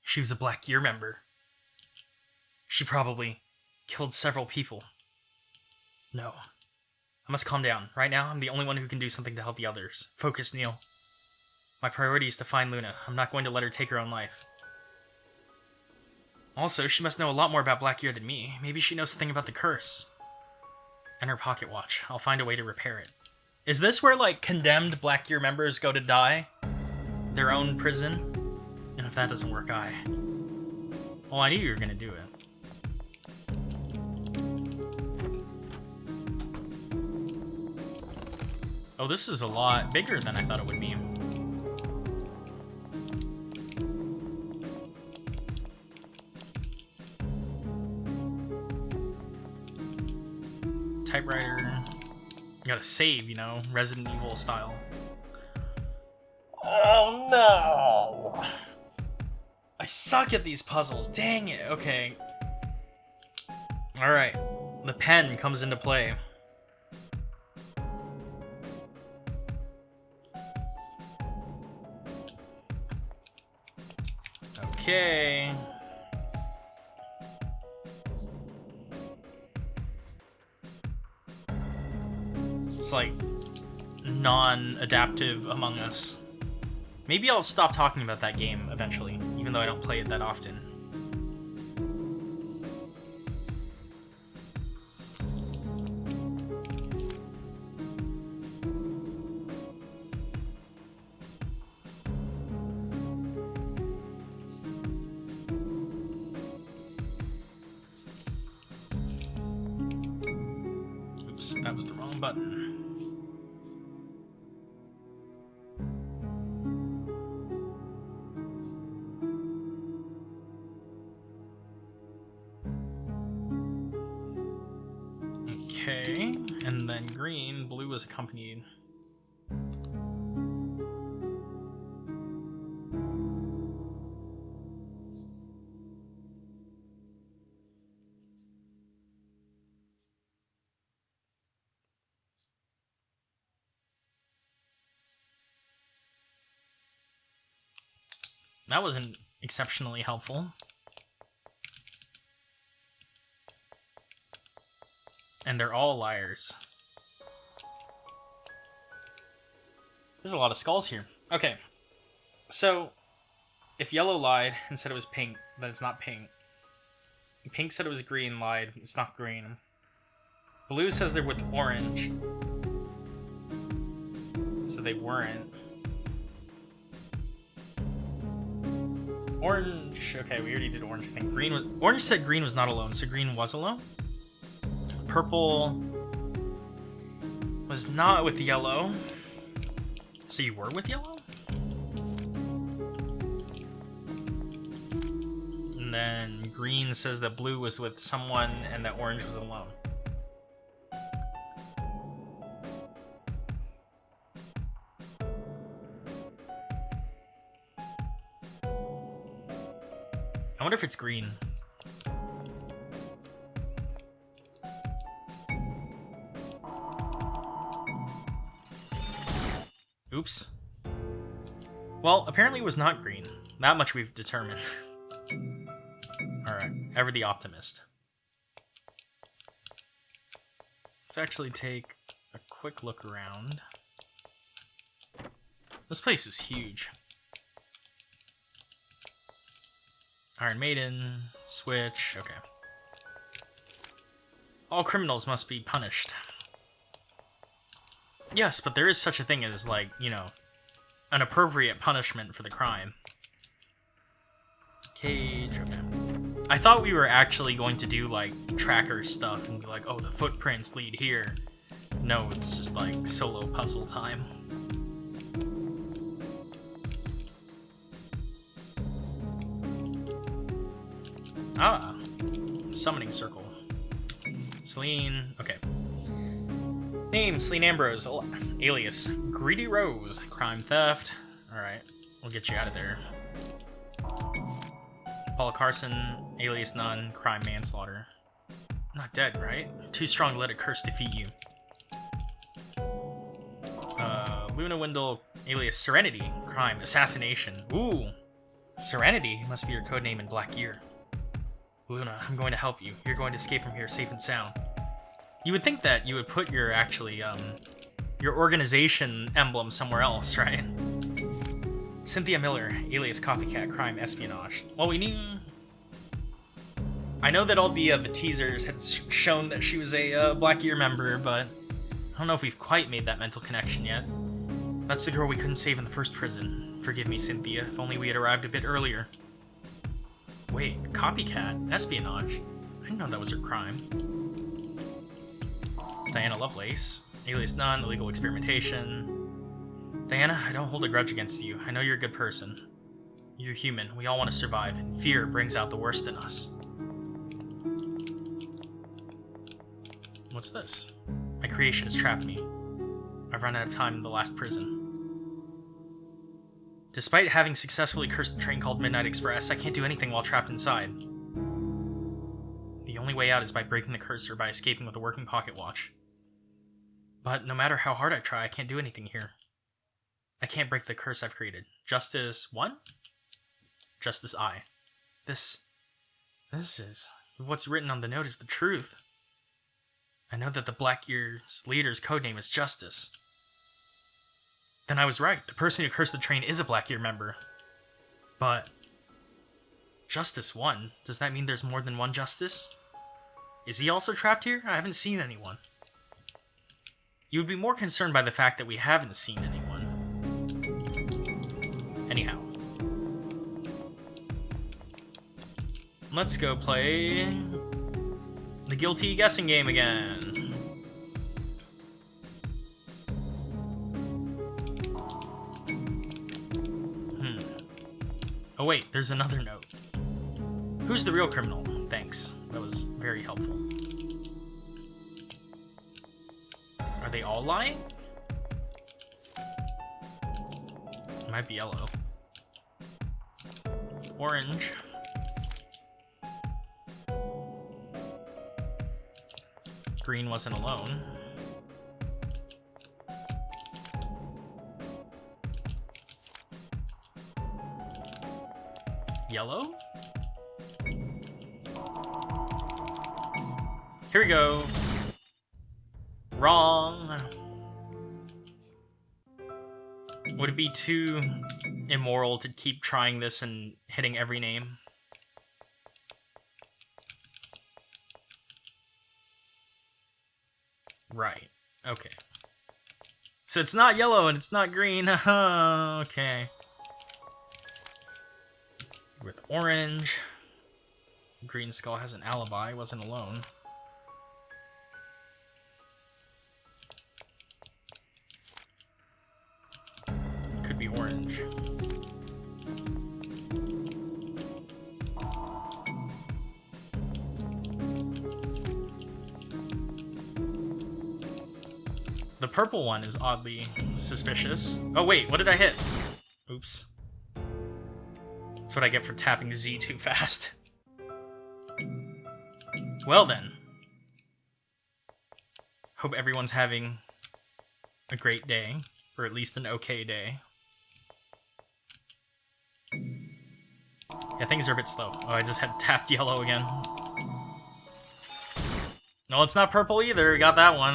Speaker 1: She was a Black Gear member. She probably killed several people. No. I must calm down. Right now, I'm the only one who can do something to help the others. Focus, Neil. My priority is to find Luna. I'm not going to let her take her own life. Also, she must know a lot more about Black Gear than me. Maybe she knows something about the curse. And her pocket watch. I'll find a way to repair it. Is this where, like, condemned Black Gear members go to die? Their own prison? And if that doesn't work, well, I knew you were gonna do it. Oh, this is a lot bigger than I thought it would be. Typewriter. You gotta save, you know, Resident Evil style. Oh no! I suck at these puzzles. Dang it. Okay. Alright. The pen comes into play. Okay. It's like non-adaptive Among Us. Maybe I'll stop talking about that game eventually, even though I don't play it that often. Oops, that was the wrong button. Okay, and then green, blue was accompanied. That wasn't exceptionally helpful. And they're all liars. There's a lot of skulls here. Okay. So, if yellow lied and said it was pink, then it's not pink. Pink said it was green, lied, it's not green. Blue says they're with orange. So they weren't. Orange, okay, we already did orange, I think. Orange said green was not alone, so green was alone. Purple was not with yellow. So you were with yellow? And then green says that blue was with someone and that orange was alone. I wonder if it's green. Oops. Well, apparently it was not green. That much we've determined. Alright, ever the optimist. Let's actually take a quick look around. This place is huge. Iron Maiden, Switch, okay. All criminals must be punished. Yes, but there is such a thing as, like, you know, an appropriate punishment for the crime. Cage, okay. I thought we were actually going to do, like, tracker stuff and be like, oh, the footprints lead here. No, it's just, like, solo puzzle time. Ah, summoning circle. Celine, okay. Name, Celine Ambrose. Alias, Greedy Rose. Crime theft. Alright, we'll get you out of there. Paula Carson, alias Nun. Crime manslaughter. Not dead, right? Too strong to let a curse defeat you. Luna Wendell, alias Serenity. Crime assassination. Ooh. Serenity must be your codename in Black Gear. Luna, I'm going to help you. You're going to escape from here safe and sound. You would think that you would put your, your organization emblem somewhere else, right? Cynthia Miller, alias Copycat, crime espionage. Well, we knew... I know that all the teasers had shown that she was a Black Gear member, but I don't know if we've quite made that mental connection yet. That's the girl we couldn't save in the first prison. Forgive me, Cynthia, if only we had arrived a bit earlier. Wait, Copycat? Espionage? I didn't know that was her crime. Diana Lovelace, alias Nun, illegal experimentation. Diana, I don't hold a grudge against you. I know you're a good person. You're human. We all want to survive, and fear brings out the worst in us. What's this? My creation has trapped me. I've run out of time in the last prison. Despite having successfully cursed the train called Midnight Express, I can't do anything while trapped inside. The only way out is by breaking the curse or by escaping with a working pocket watch. But no matter how hard I try, I can't do anything here. I can't break the curse I've created. Justice 1? Justice I. This is... What's written on the note is the truth. I know that the Blackgear's leader's codename is Justice. Then I was right. The person who cursed the train is a Blackgear member. But... Justice 1? Does that mean there's more than one Justice? Is he also trapped here? I haven't seen anyone. You would be more concerned by the fact that we haven't seen anyone. Anyhow. Let's go play the Guilty guessing game again. Oh wait, there's another note. Who's the real criminal? Thanks. That was very helpful. Are they all lying? It might be yellow. Orange. Green wasn't alone. Yellow? Here we go. Wrong. Would it be too immoral to keep trying this and hitting every name? Right. Okay. So it's not yellow and it's not green. Okay. With orange. Green Skull has an alibi. Wasn't alone. Could be orange. The purple one is oddly suspicious. Oh wait, what did I hit? Oops. That's what I get for tapping Z too fast. Well then. Hope everyone's having a great day, or at least an okay day. Yeah, things are a bit slow. Oh, I just had tapped yellow again. No, it's not purple either. We got that one.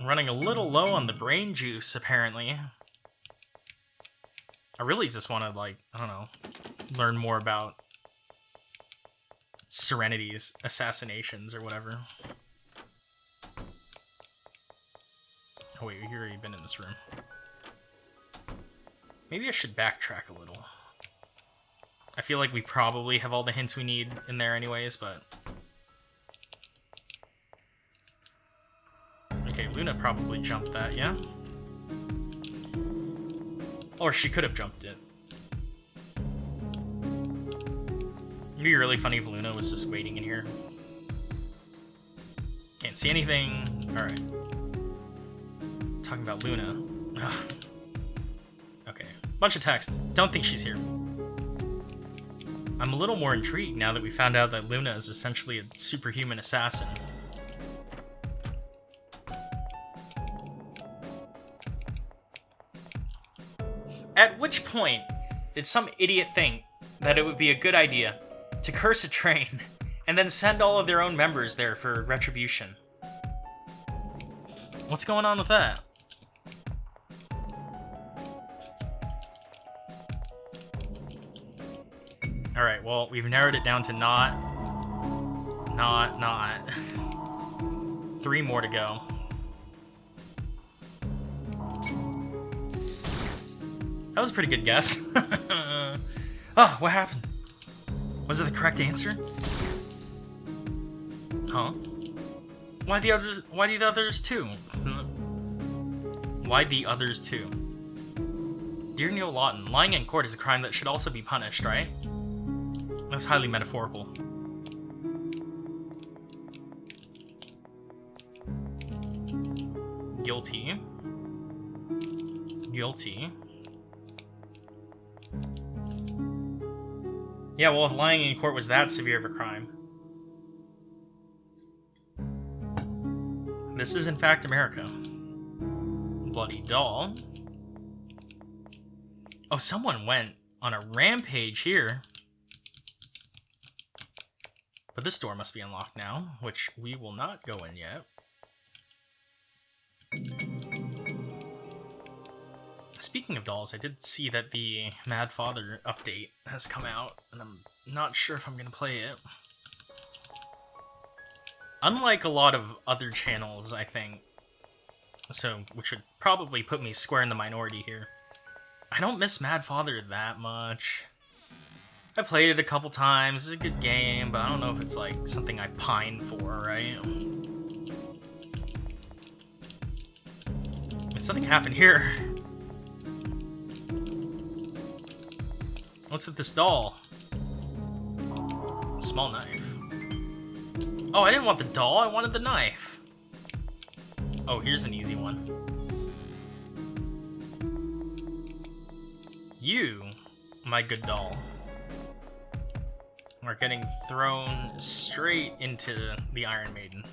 Speaker 1: I'm running a little low on the brain juice, apparently. I really just want to, like, I don't know, learn more about Serenity's assassinations or whatever. Oh wait, we've already been in this room. Maybe I should backtrack a little. I feel like we probably have all the hints we need in there anyways, but... Okay, Luna probably jumped that, yeah? Or she could have jumped it. It'd be really funny if Luna was just waiting in here. Can't see anything. Alright. Talking about Luna. Ugh. Okay. Bunch of text. Don't think she's here. I'm a little more intrigued now that we found out that Luna is essentially a superhuman assassin. At which point did some idiot think that it would be a good idea to curse a train and then send all of their own members there for retribution? What's going on with that? Alright, well, we've narrowed it down to not. 3 more to go. That was a pretty good guess. Oh, what happened? Was it the correct answer? Huh? Why the others? Why the others too? Why the others too? Dear Neil Lawton, lying in court is a crime that should also be punished, right? That's highly metaphorical. Guilty. Guilty. Yeah, well, if lying in court was that severe of a crime. This is, in fact, America. Bloody doll. Oh, someone went on a rampage here. But this door must be unlocked now, which we will not go in yet. Speaking of dolls, I did see that the Mad Father update has come out, and I'm not sure if I'm going to play it. Unlike a lot of other channels, I think, so which would probably put me square in the minority here, I don't miss Mad Father that much. I played it a couple times, it's a good game, but I don't know if it's like something I pine for, right? But something happened here. What's with this doll? Small knife. Oh, I didn't want the doll, I wanted the knife. Oh, here's an easy one. You, my good doll, are getting thrown straight into the Iron Maiden.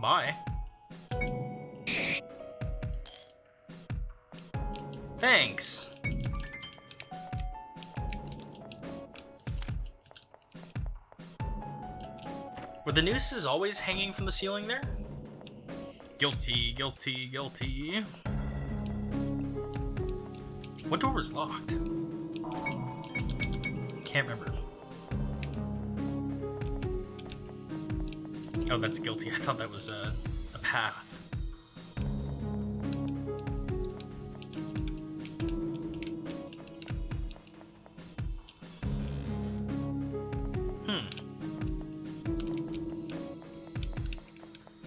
Speaker 1: Bye. Thanks. Were the nooses always hanging from the ceiling there? Guilty, guilty, guilty. What door was locked? Can't remember. Oh, that's guilty. I thought that was a path.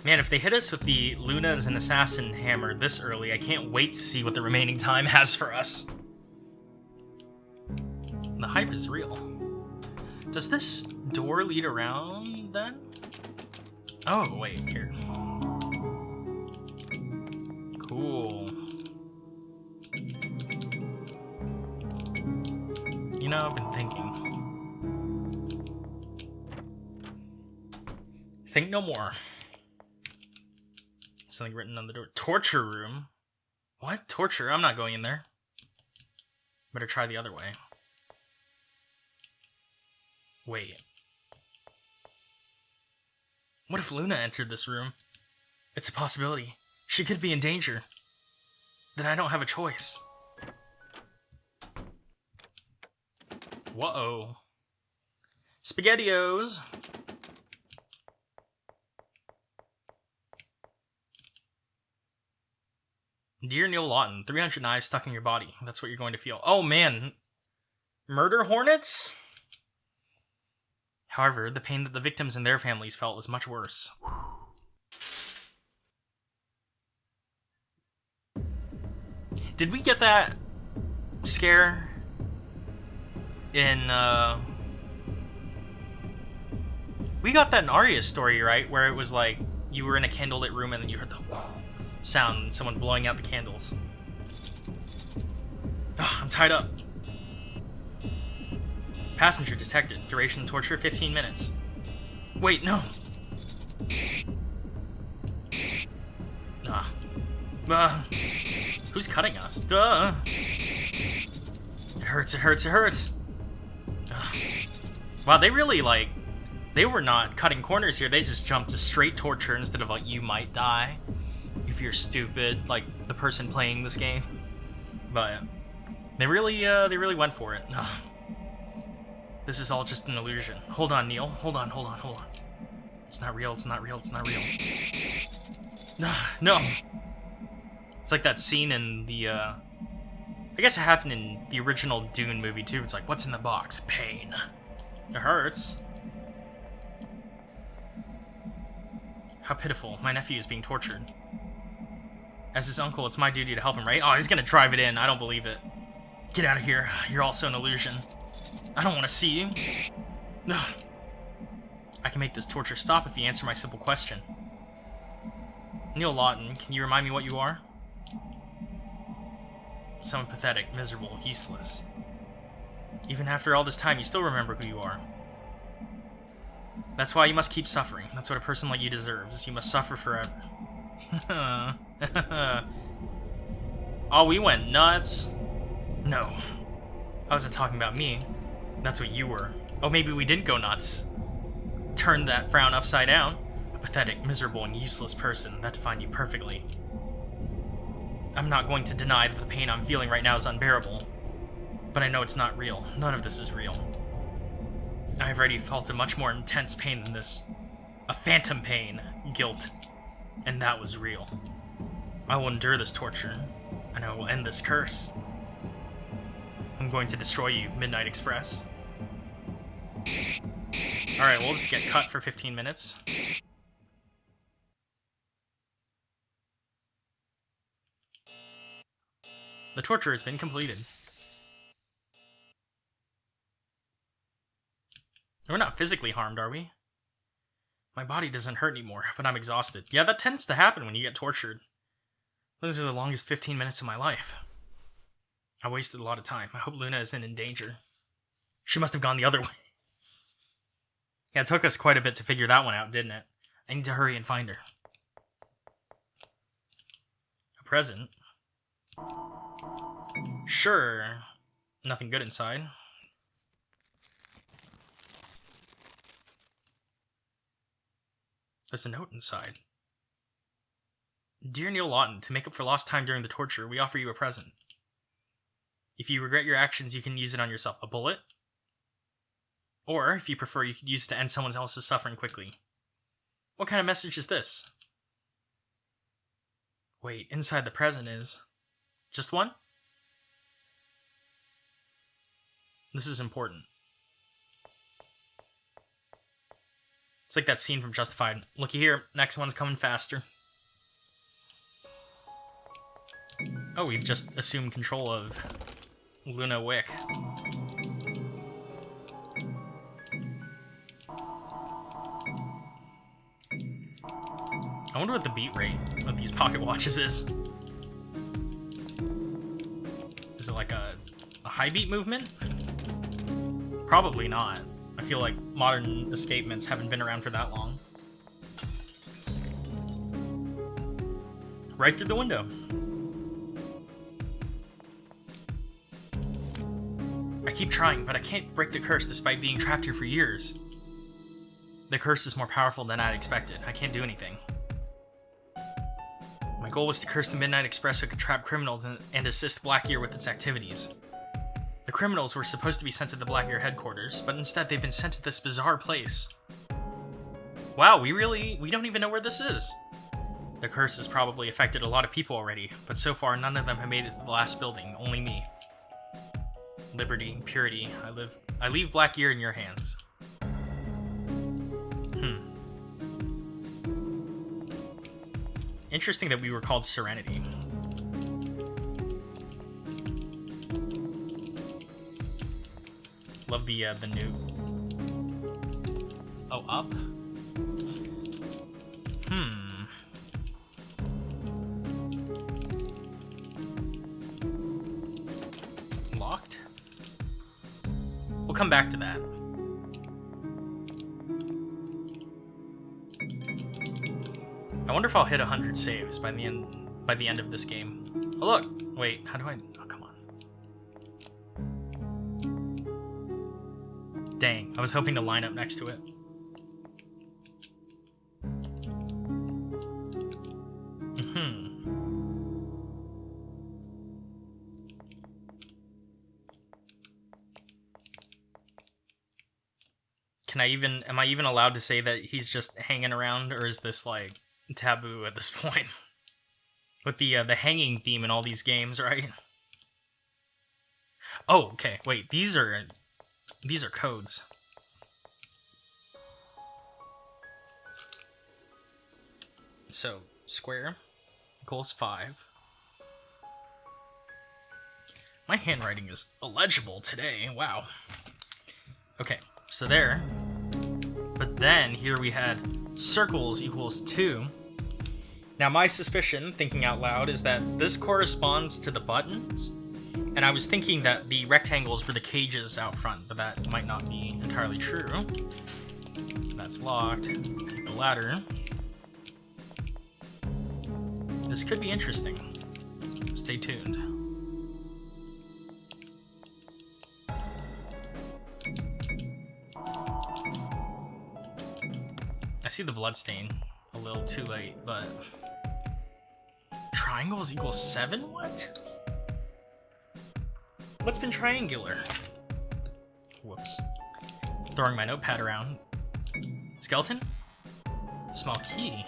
Speaker 1: Man, if they hit us with the Luna's and Assassin hammer this early, I can't wait to see what the remaining time has for us. The hype is real. Does this door lead around, then? Oh, wait, here. Cool. You know, I've been thinking. Think no more. Something written on the door. Torture room? What? Torture? I'm not going in there. Better try the other way. Wait. What if Luna entered this room? It's a possibility. She could be in danger. Then I don't have a choice. Whoa. SpaghettiOs! Dear Neil Lawton, 300 knives stuck in your body. That's what you're going to feel. Oh man. Murder hornets? However, the pain that the victims and their families felt was much worse. Did we get that scare in, we got that in Arya's story, right? Where it was like, you were in a candlelit room and then you heard the sound and someone blowing out the candles. Oh, I'm tied up. Passenger detected. Duration of torture 15 minutes. Wait, no. Who's cutting us? Duh. It hurts, it hurts, it hurts. Wow, they really, like, they were not cutting corners here. They just jumped to straight torture instead of, like, you might die if you're stupid, like the person playing this game. But they really went for it. This is all just an illusion. Hold on, Neil. Hold on. It's not real, it's not real, it's not real. No. It's like that scene in the, I guess it happened in the original Dune movie too. It's like, what's in the box? Pain. It hurts. How pitiful. My nephew is being tortured. As his uncle, it's my duty to help him, right? Oh, he's gonna drive it in. I don't believe it. Get out of here. You're also an illusion. I don't want to see you. Ugh. I can make this torture stop if you answer my simple question. Neil Lawton, can you remind me what you are? Someone pathetic, miserable, useless. Even after all this time, you still remember who you are. That's why you must keep suffering. That's what a person like you deserves. You must suffer forever. Oh, we went nuts. No. I wasn't talking about me. That's what you were. Oh, maybe we didn't go nuts. Turn that frown upside down. A pathetic, miserable, and useless person. That defined you perfectly. I'm not going to deny that the pain I'm feeling right now is unbearable. But I know it's not real. None of this is real. I've already felt a much more intense pain than this. A phantom pain. Guilt. And that was real. I will endure this torture. And I will end this curse. I'm going to destroy you, Midnight Express. Alright, we'll just get cut for 15 minutes. The torture has been completed. We're not physically harmed, are we? My body doesn't hurt anymore, but I'm exhausted. Yeah, that tends to happen when you get tortured. Those are the longest 15 minutes of my life. I wasted a lot of time. I hope Luna isn't in danger. She must have gone the other way. Yeah, it took us quite a bit to figure that one out, didn't it? I need to hurry and find her. A present? Sure. Nothing good inside. There's a note inside. Dear Neil Lawton, to make up for lost time during the torture, we offer you a present. If you regret your actions, you can use it on yourself. A bullet? Or, if you prefer, you could use it to end someone else's suffering quickly. What kind of message is this? Wait, inside the present is... just one? This is important. It's like that scene from Justified. Looky here, next one's coming faster. Oh, we've just assumed control of Luna Wick. I wonder what the beat rate of these pocket watches is. Is it like a high beat movement? Probably not. I feel like modern escapements haven't been around for that long. Right through the window. I keep trying, but I can't break the curse despite being trapped here for years. The curse is more powerful than I'd expected. I can't do anything. My goal was to curse the Midnight Express so it could trap criminals and assist Black Ear with its activities. The criminals were supposed to be sent to the Black Ear headquarters, but instead they've been sent to this bizarre place. Wow, we don't even know where this is. The curse has probably affected a lot of people already, but so far none of them have made it to the last building, only me. Liberty, purity, I leave Black Ear in your hands. Interesting that we were called Serenity. Love the new. Oh, up? Locked? We'll come back to that. I wonder if I'll hit 100 saves by the end of this game. Oh look! Wait, how do I... oh, come on. Dang, I was hoping to line up next to it. Am I even allowed to say that he's just hanging around, or is this like taboo at this point? With the hanging theme in all these games, right? Oh, okay. Wait, these are codes. So, square equals 5. My handwriting is illegible today. Wow. Okay, so there. But then here we had circles equals 2. Now my suspicion, thinking out loud, is that this corresponds to the buttons. And I was thinking that the rectangles were the cages out front, but that might not be entirely true. That's locked. Take the ladder. This could be interesting. Stay tuned. I see the bloodstain a little too late, but... Triangles equal 7? What? What's been triangular? Whoops. Throwing my notepad around. Skeleton? Small key.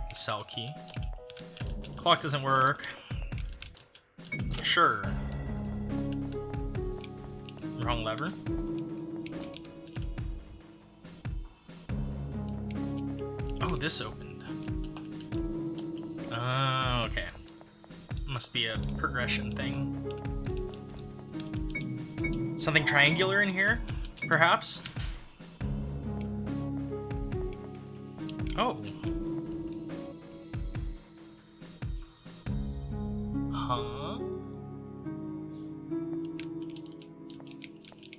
Speaker 1: The cell key. Clock doesn't work. Sure. Wrong lever. Oh, this opened. Okay. Must be a progression thing. Something triangular in here, perhaps? Oh. Huh?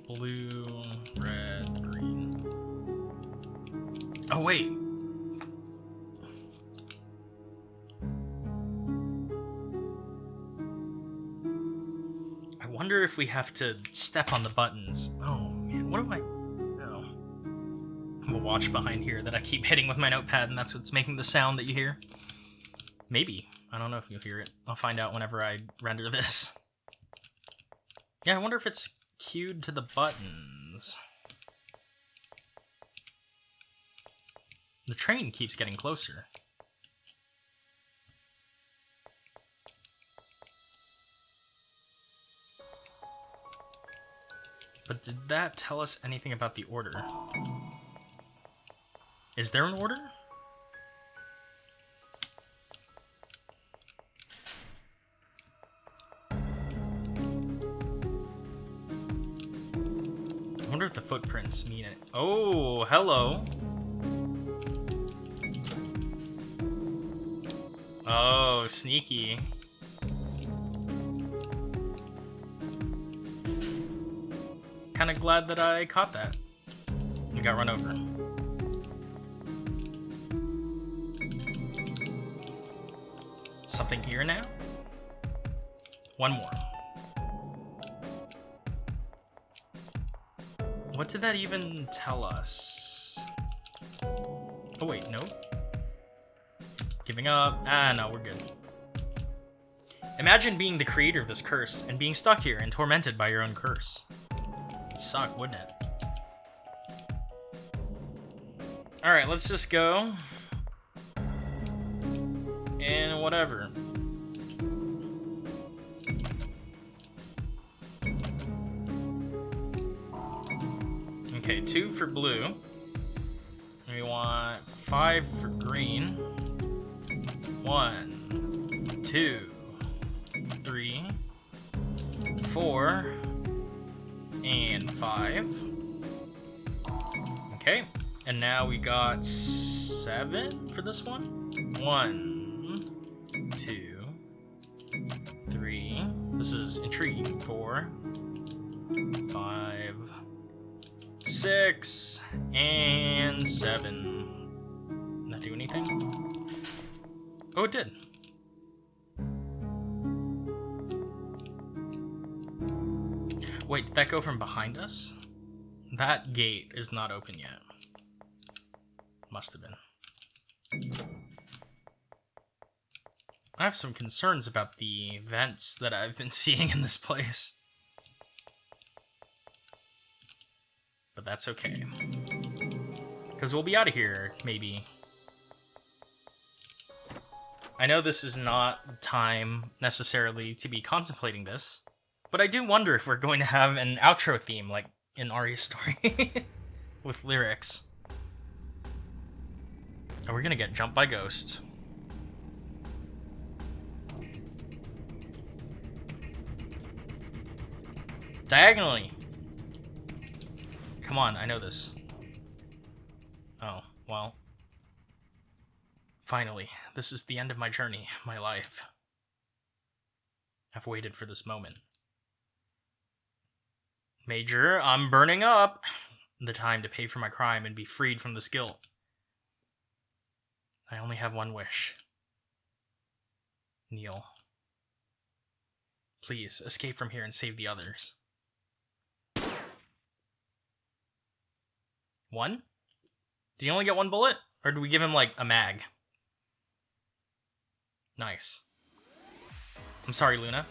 Speaker 1: Blue, red, green. Oh, wait. I wonder if we have to step on the buttons. Oh, man, what am I... Oh. I have a watch behind here that I keep hitting with my notepad, and that's what's making the sound that you hear. Maybe. I don't know if you'll hear it. I'll find out whenever I render this. Yeah, I wonder if it's cued to the buttons. The train keeps getting closer. But did that tell us anything about the order? Is there an order? I wonder if the footprints mean it. Oh, hello. Oh, sneaky. Kind of glad that I caught that. We got run over. Something here now? One more. What did that even tell us? Oh wait, no. Giving up. Ah, no, we're good. Imagine being the creator of this curse and being stuck here and tormented by your own curse. It'd suck, wouldn't it? Alright, let's just go. And whatever. Okay, 2 for blue. We want 5 for green. 1, 2, 3, 4, and 5. Okay, and now we got 7 for this one. 1, 2, 3. This is intriguing. 4, 5, 6, and 7. Not do anything? Oh, it did. Wait, did that go from behind us? That gate is not open yet. Must have been. I have some concerns about the vents that I've been seeing in this place. But that's okay. Because we'll be out of here, maybe. I know this is not the time necessarily to be contemplating this, but I do wonder if we're going to have an outro theme like in Aria's story with lyrics. Are we gonna get jumped by ghosts? Diagonally! Come on, I know this. Oh, well. Finally, this is the end of my journey, my life. I've waited for this moment. Major, I'm burning up. The time to pay for my crime and be freed from this guilt. I only have one wish. Kneel. Please, escape from here and save the others. 1? Did he only get 1 bullet? Or do we give him, like, a mag? Nice. I'm sorry, Luna.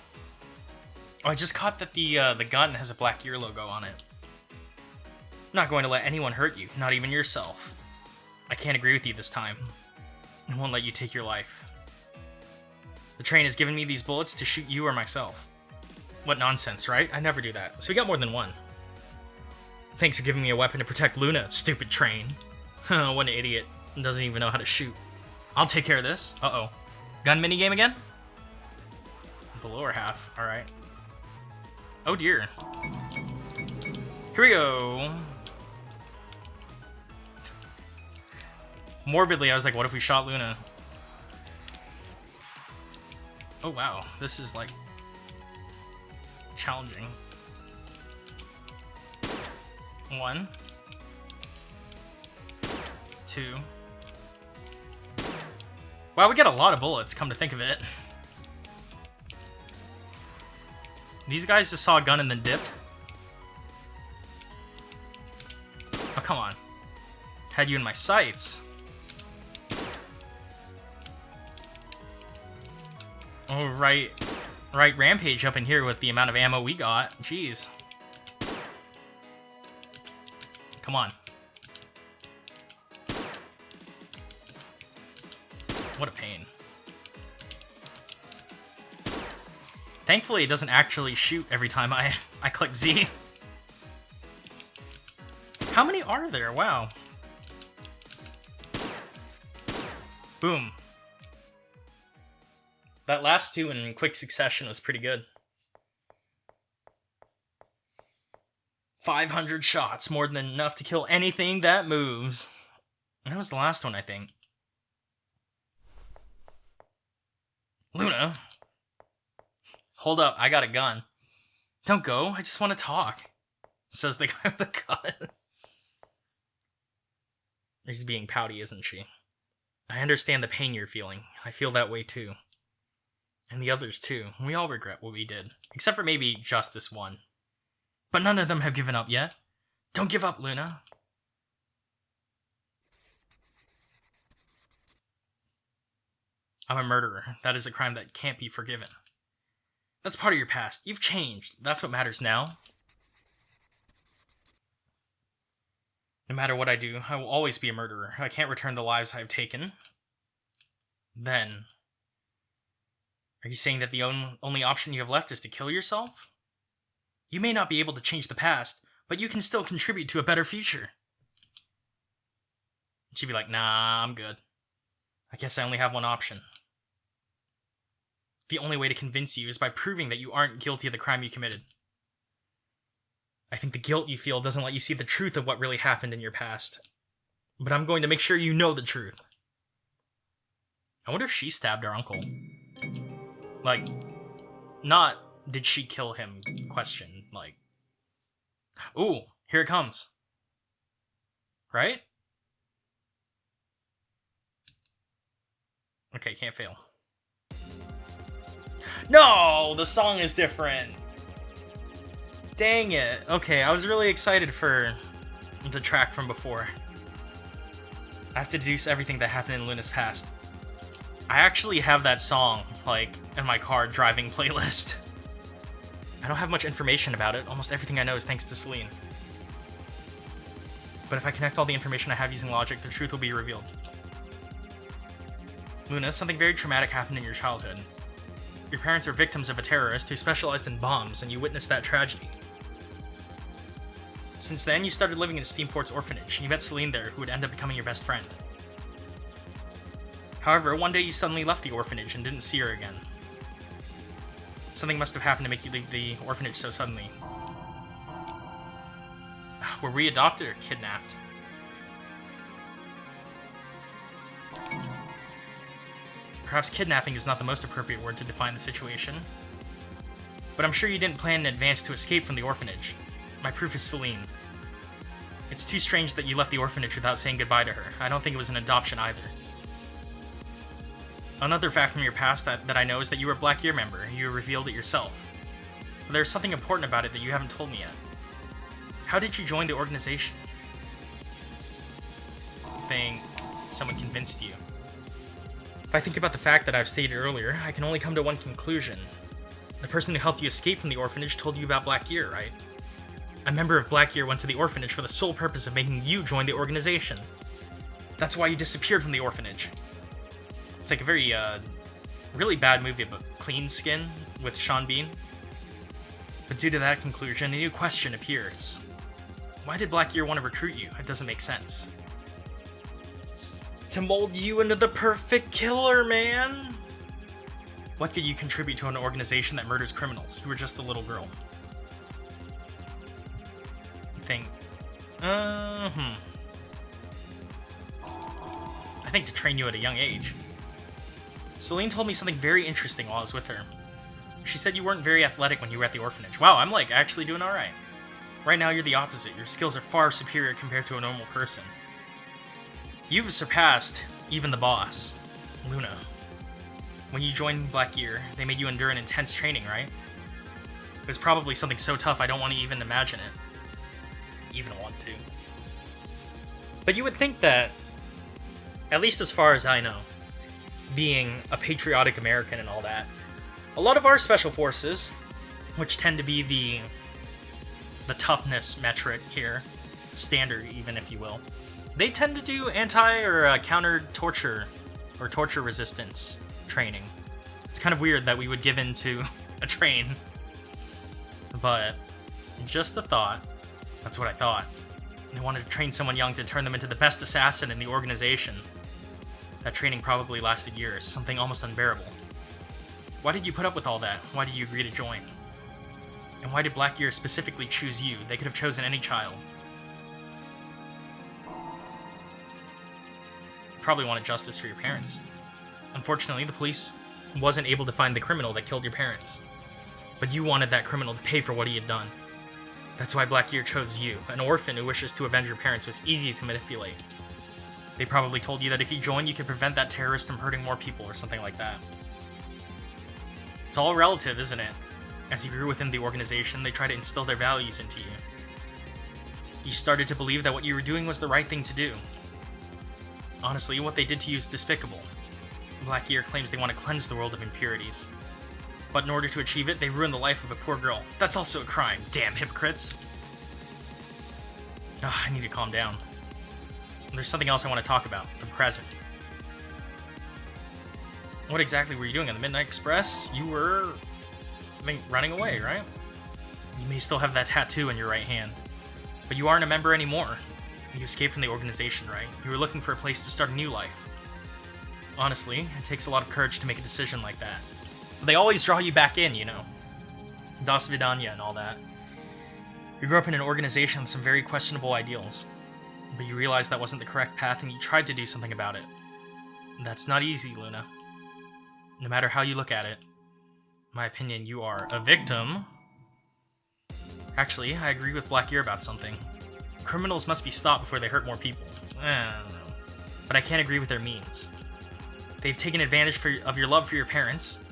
Speaker 1: Oh, I just caught that the gun has a Black Gear logo on it. I'm not going to let anyone hurt you, not even yourself. I can't agree with you this time. I won't let you take your life. The train has given me these bullets to shoot you or myself. What nonsense, right? I never do that. So we got more than 1. Thanks for giving me a weapon to protect Luna, stupid train. What an idiot. Doesn't even know how to shoot. I'll take care of this. Uh-oh. Gun minigame again? The lower half. Alright. Oh dear. Here we go. Morbidly, I was like, what if we shot Luna? Oh wow, this is like challenging. 1, 2. Wow, we get a lot of bullets, come to think of it. These guys just saw a gun and then dipped. Oh, come on. Had you in my sights. Oh, right, Rampage up in here with the amount of ammo we got. Jeez. Come on. What a pain. Thankfully, it doesn't actually shoot every time I click Z. How many are there? Wow. Boom. That last 2 in quick succession was pretty good. 500 shots, more than enough to kill anything that moves. That was the last one, I think. Luna. Hold up, I got a gun. Don't go, I just want to talk. Says the guy with the gun. She's being pouty, isn't she? I understand the pain you're feeling. I feel that way too. And the others too. We all regret what we did. Except for maybe Justice 1. But none of them have given up yet. Don't give up, Luna. I'm a murderer. That is a crime that can't be forgiven. That's part of your past. You've changed. That's what matters now. No matter what I do, I will always be a murderer. I can't return the lives I have taken. Then, are you saying that the only option you have left is to kill yourself? You may not be able to change the past, but you can still contribute to a better future. She'd be like, nah, I'm good. I guess I only have one option. The only way to convince you is by proving that you aren't guilty of the crime you committed. I think the guilt you feel doesn't let you see the truth of what really happened in your past. But I'm going to make sure you know the truth. I wonder if she stabbed her uncle. Like, not did she kill him question. Like, ooh, here it comes. Right? Okay, can't fail. No! The song is different! Dang it. Okay, I was really excited for the track from before. I have to deduce everything that happened in Luna's past. I actually have that song, like, in my car driving playlist. I don't have much information about it. Almost everything I know is thanks to Celine. But if I connect all the information I have using logic, the truth will be revealed. Luna, something very traumatic happened in your childhood. Your parents were victims of a terrorist who specialized in bombs, and you witnessed that tragedy. Since then, you started living in Steamfort's orphanage, and you met Celine there, who would end up becoming your best friend. However, one day you suddenly left the orphanage and didn't see her again. Something must have happened to make you leave the orphanage so suddenly. Were we adopted or kidnapped? Perhaps kidnapping is not the most appropriate word to define the situation. But I'm sure you didn't plan in advance to escape from the orphanage. My proof is Celine. It's too strange that you left the orphanage without saying goodbye to her. I don't think it was an adoption either. Another fact from your past that I know is that you were a Black Gear member. You revealed it yourself. But there's something important about it that you haven't told me yet. How did you join the organization? Think someone convinced you. If I think about the fact that I've stated earlier, I can only come to one conclusion. The person who helped you escape from the orphanage told you about Black Gear, right? A member of Black Gear went to the orphanage for the sole purpose of making you join the organization. That's why you disappeared from the orphanage. It's like a very, really bad movie about Clean Skin with Sean Bean. But due to that conclusion, a new question appears. Why did Black Gear want to recruit you? It doesn't make sense. To mold you into the perfect killer, man! What could you contribute to an organization that murders criminals? You were just a little girl. Think. I think to train you at a young age. Celine told me something very interesting while I was with her. She said you weren't very athletic when you were at the orphanage. Wow, I'm like actually doing alright. Right now you're the opposite. Your skills are far superior compared to a normal person. You've surpassed even the boss, Luna. When you joined Black Gear, they made you endure an intense training, right? It was probably something so tough I don't want to even imagine it. Even want to. But you would think that, at least as far as I know, being a patriotic American and all that, a lot of our special forces, which tend to be the toughness metric here, standard even if you will, they tend to do anti or counter torture or torture resistance training. It's kind of weird that we would give in to a train, but just a thought. That's what I thought. They wanted to train someone young to turn them into the best assassin in the organization. That training probably lasted years, something almost unbearable. Why did you put up with all that? Why did you agree to join? And why did Black Gear specifically choose you? They could have chosen any child. You probably wanted justice for your parents. Unfortunately, the police wasn't able to find the criminal that killed your parents. But you wanted that criminal to pay for what he had done. That's why Black Gear chose you. An orphan who wishes to avenge your parents was easy to manipulate. They probably told you that if you joined, you could prevent that terrorist from hurting more people or something like that. It's all relative, isn't it? As you grew within the organization, they tried to instill their values into you. You started to believe that what you were doing was the right thing to do. Honestly, what they did to you is despicable. Black Gear claims they want to cleanse the world of impurities. But in order to achieve it, they ruined the life of a poor girl. That's also a crime, damn hypocrites. I need to calm down. There's something else I want to talk about, the present. What exactly were you doing on the Midnight Express? You were, I think, running away, right? You may still have that tattoo in your right hand, but you aren't a member anymore. You escaped from the organization, right? You were looking for a place to start a new life. Honestly, it takes a lot of courage to make a decision like that. But they always draw you back in, you know. Das Vidanya and all that. You grew up in an organization with some very questionable ideals, but you realized that wasn't the correct path and you tried to do something about it. That's not easy, Luna. No matter how you look at it, in my opinion, you are a victim. Actually, I agree with Black Gear about something. Criminals must be stopped before they hurt more people. I don't know. But I can't agree with their means. They've taken advantage of your love for your parents.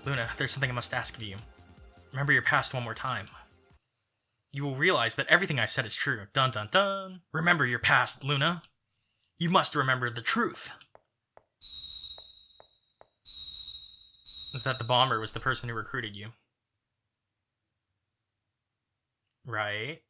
Speaker 1: Luna, there's something I must ask of you. Remember your past one more time. You will realize that everything I said is true. Dun dun dun. Remember your past, Luna. You must remember the truth. Is that the bomber was the person who recruited you? Right.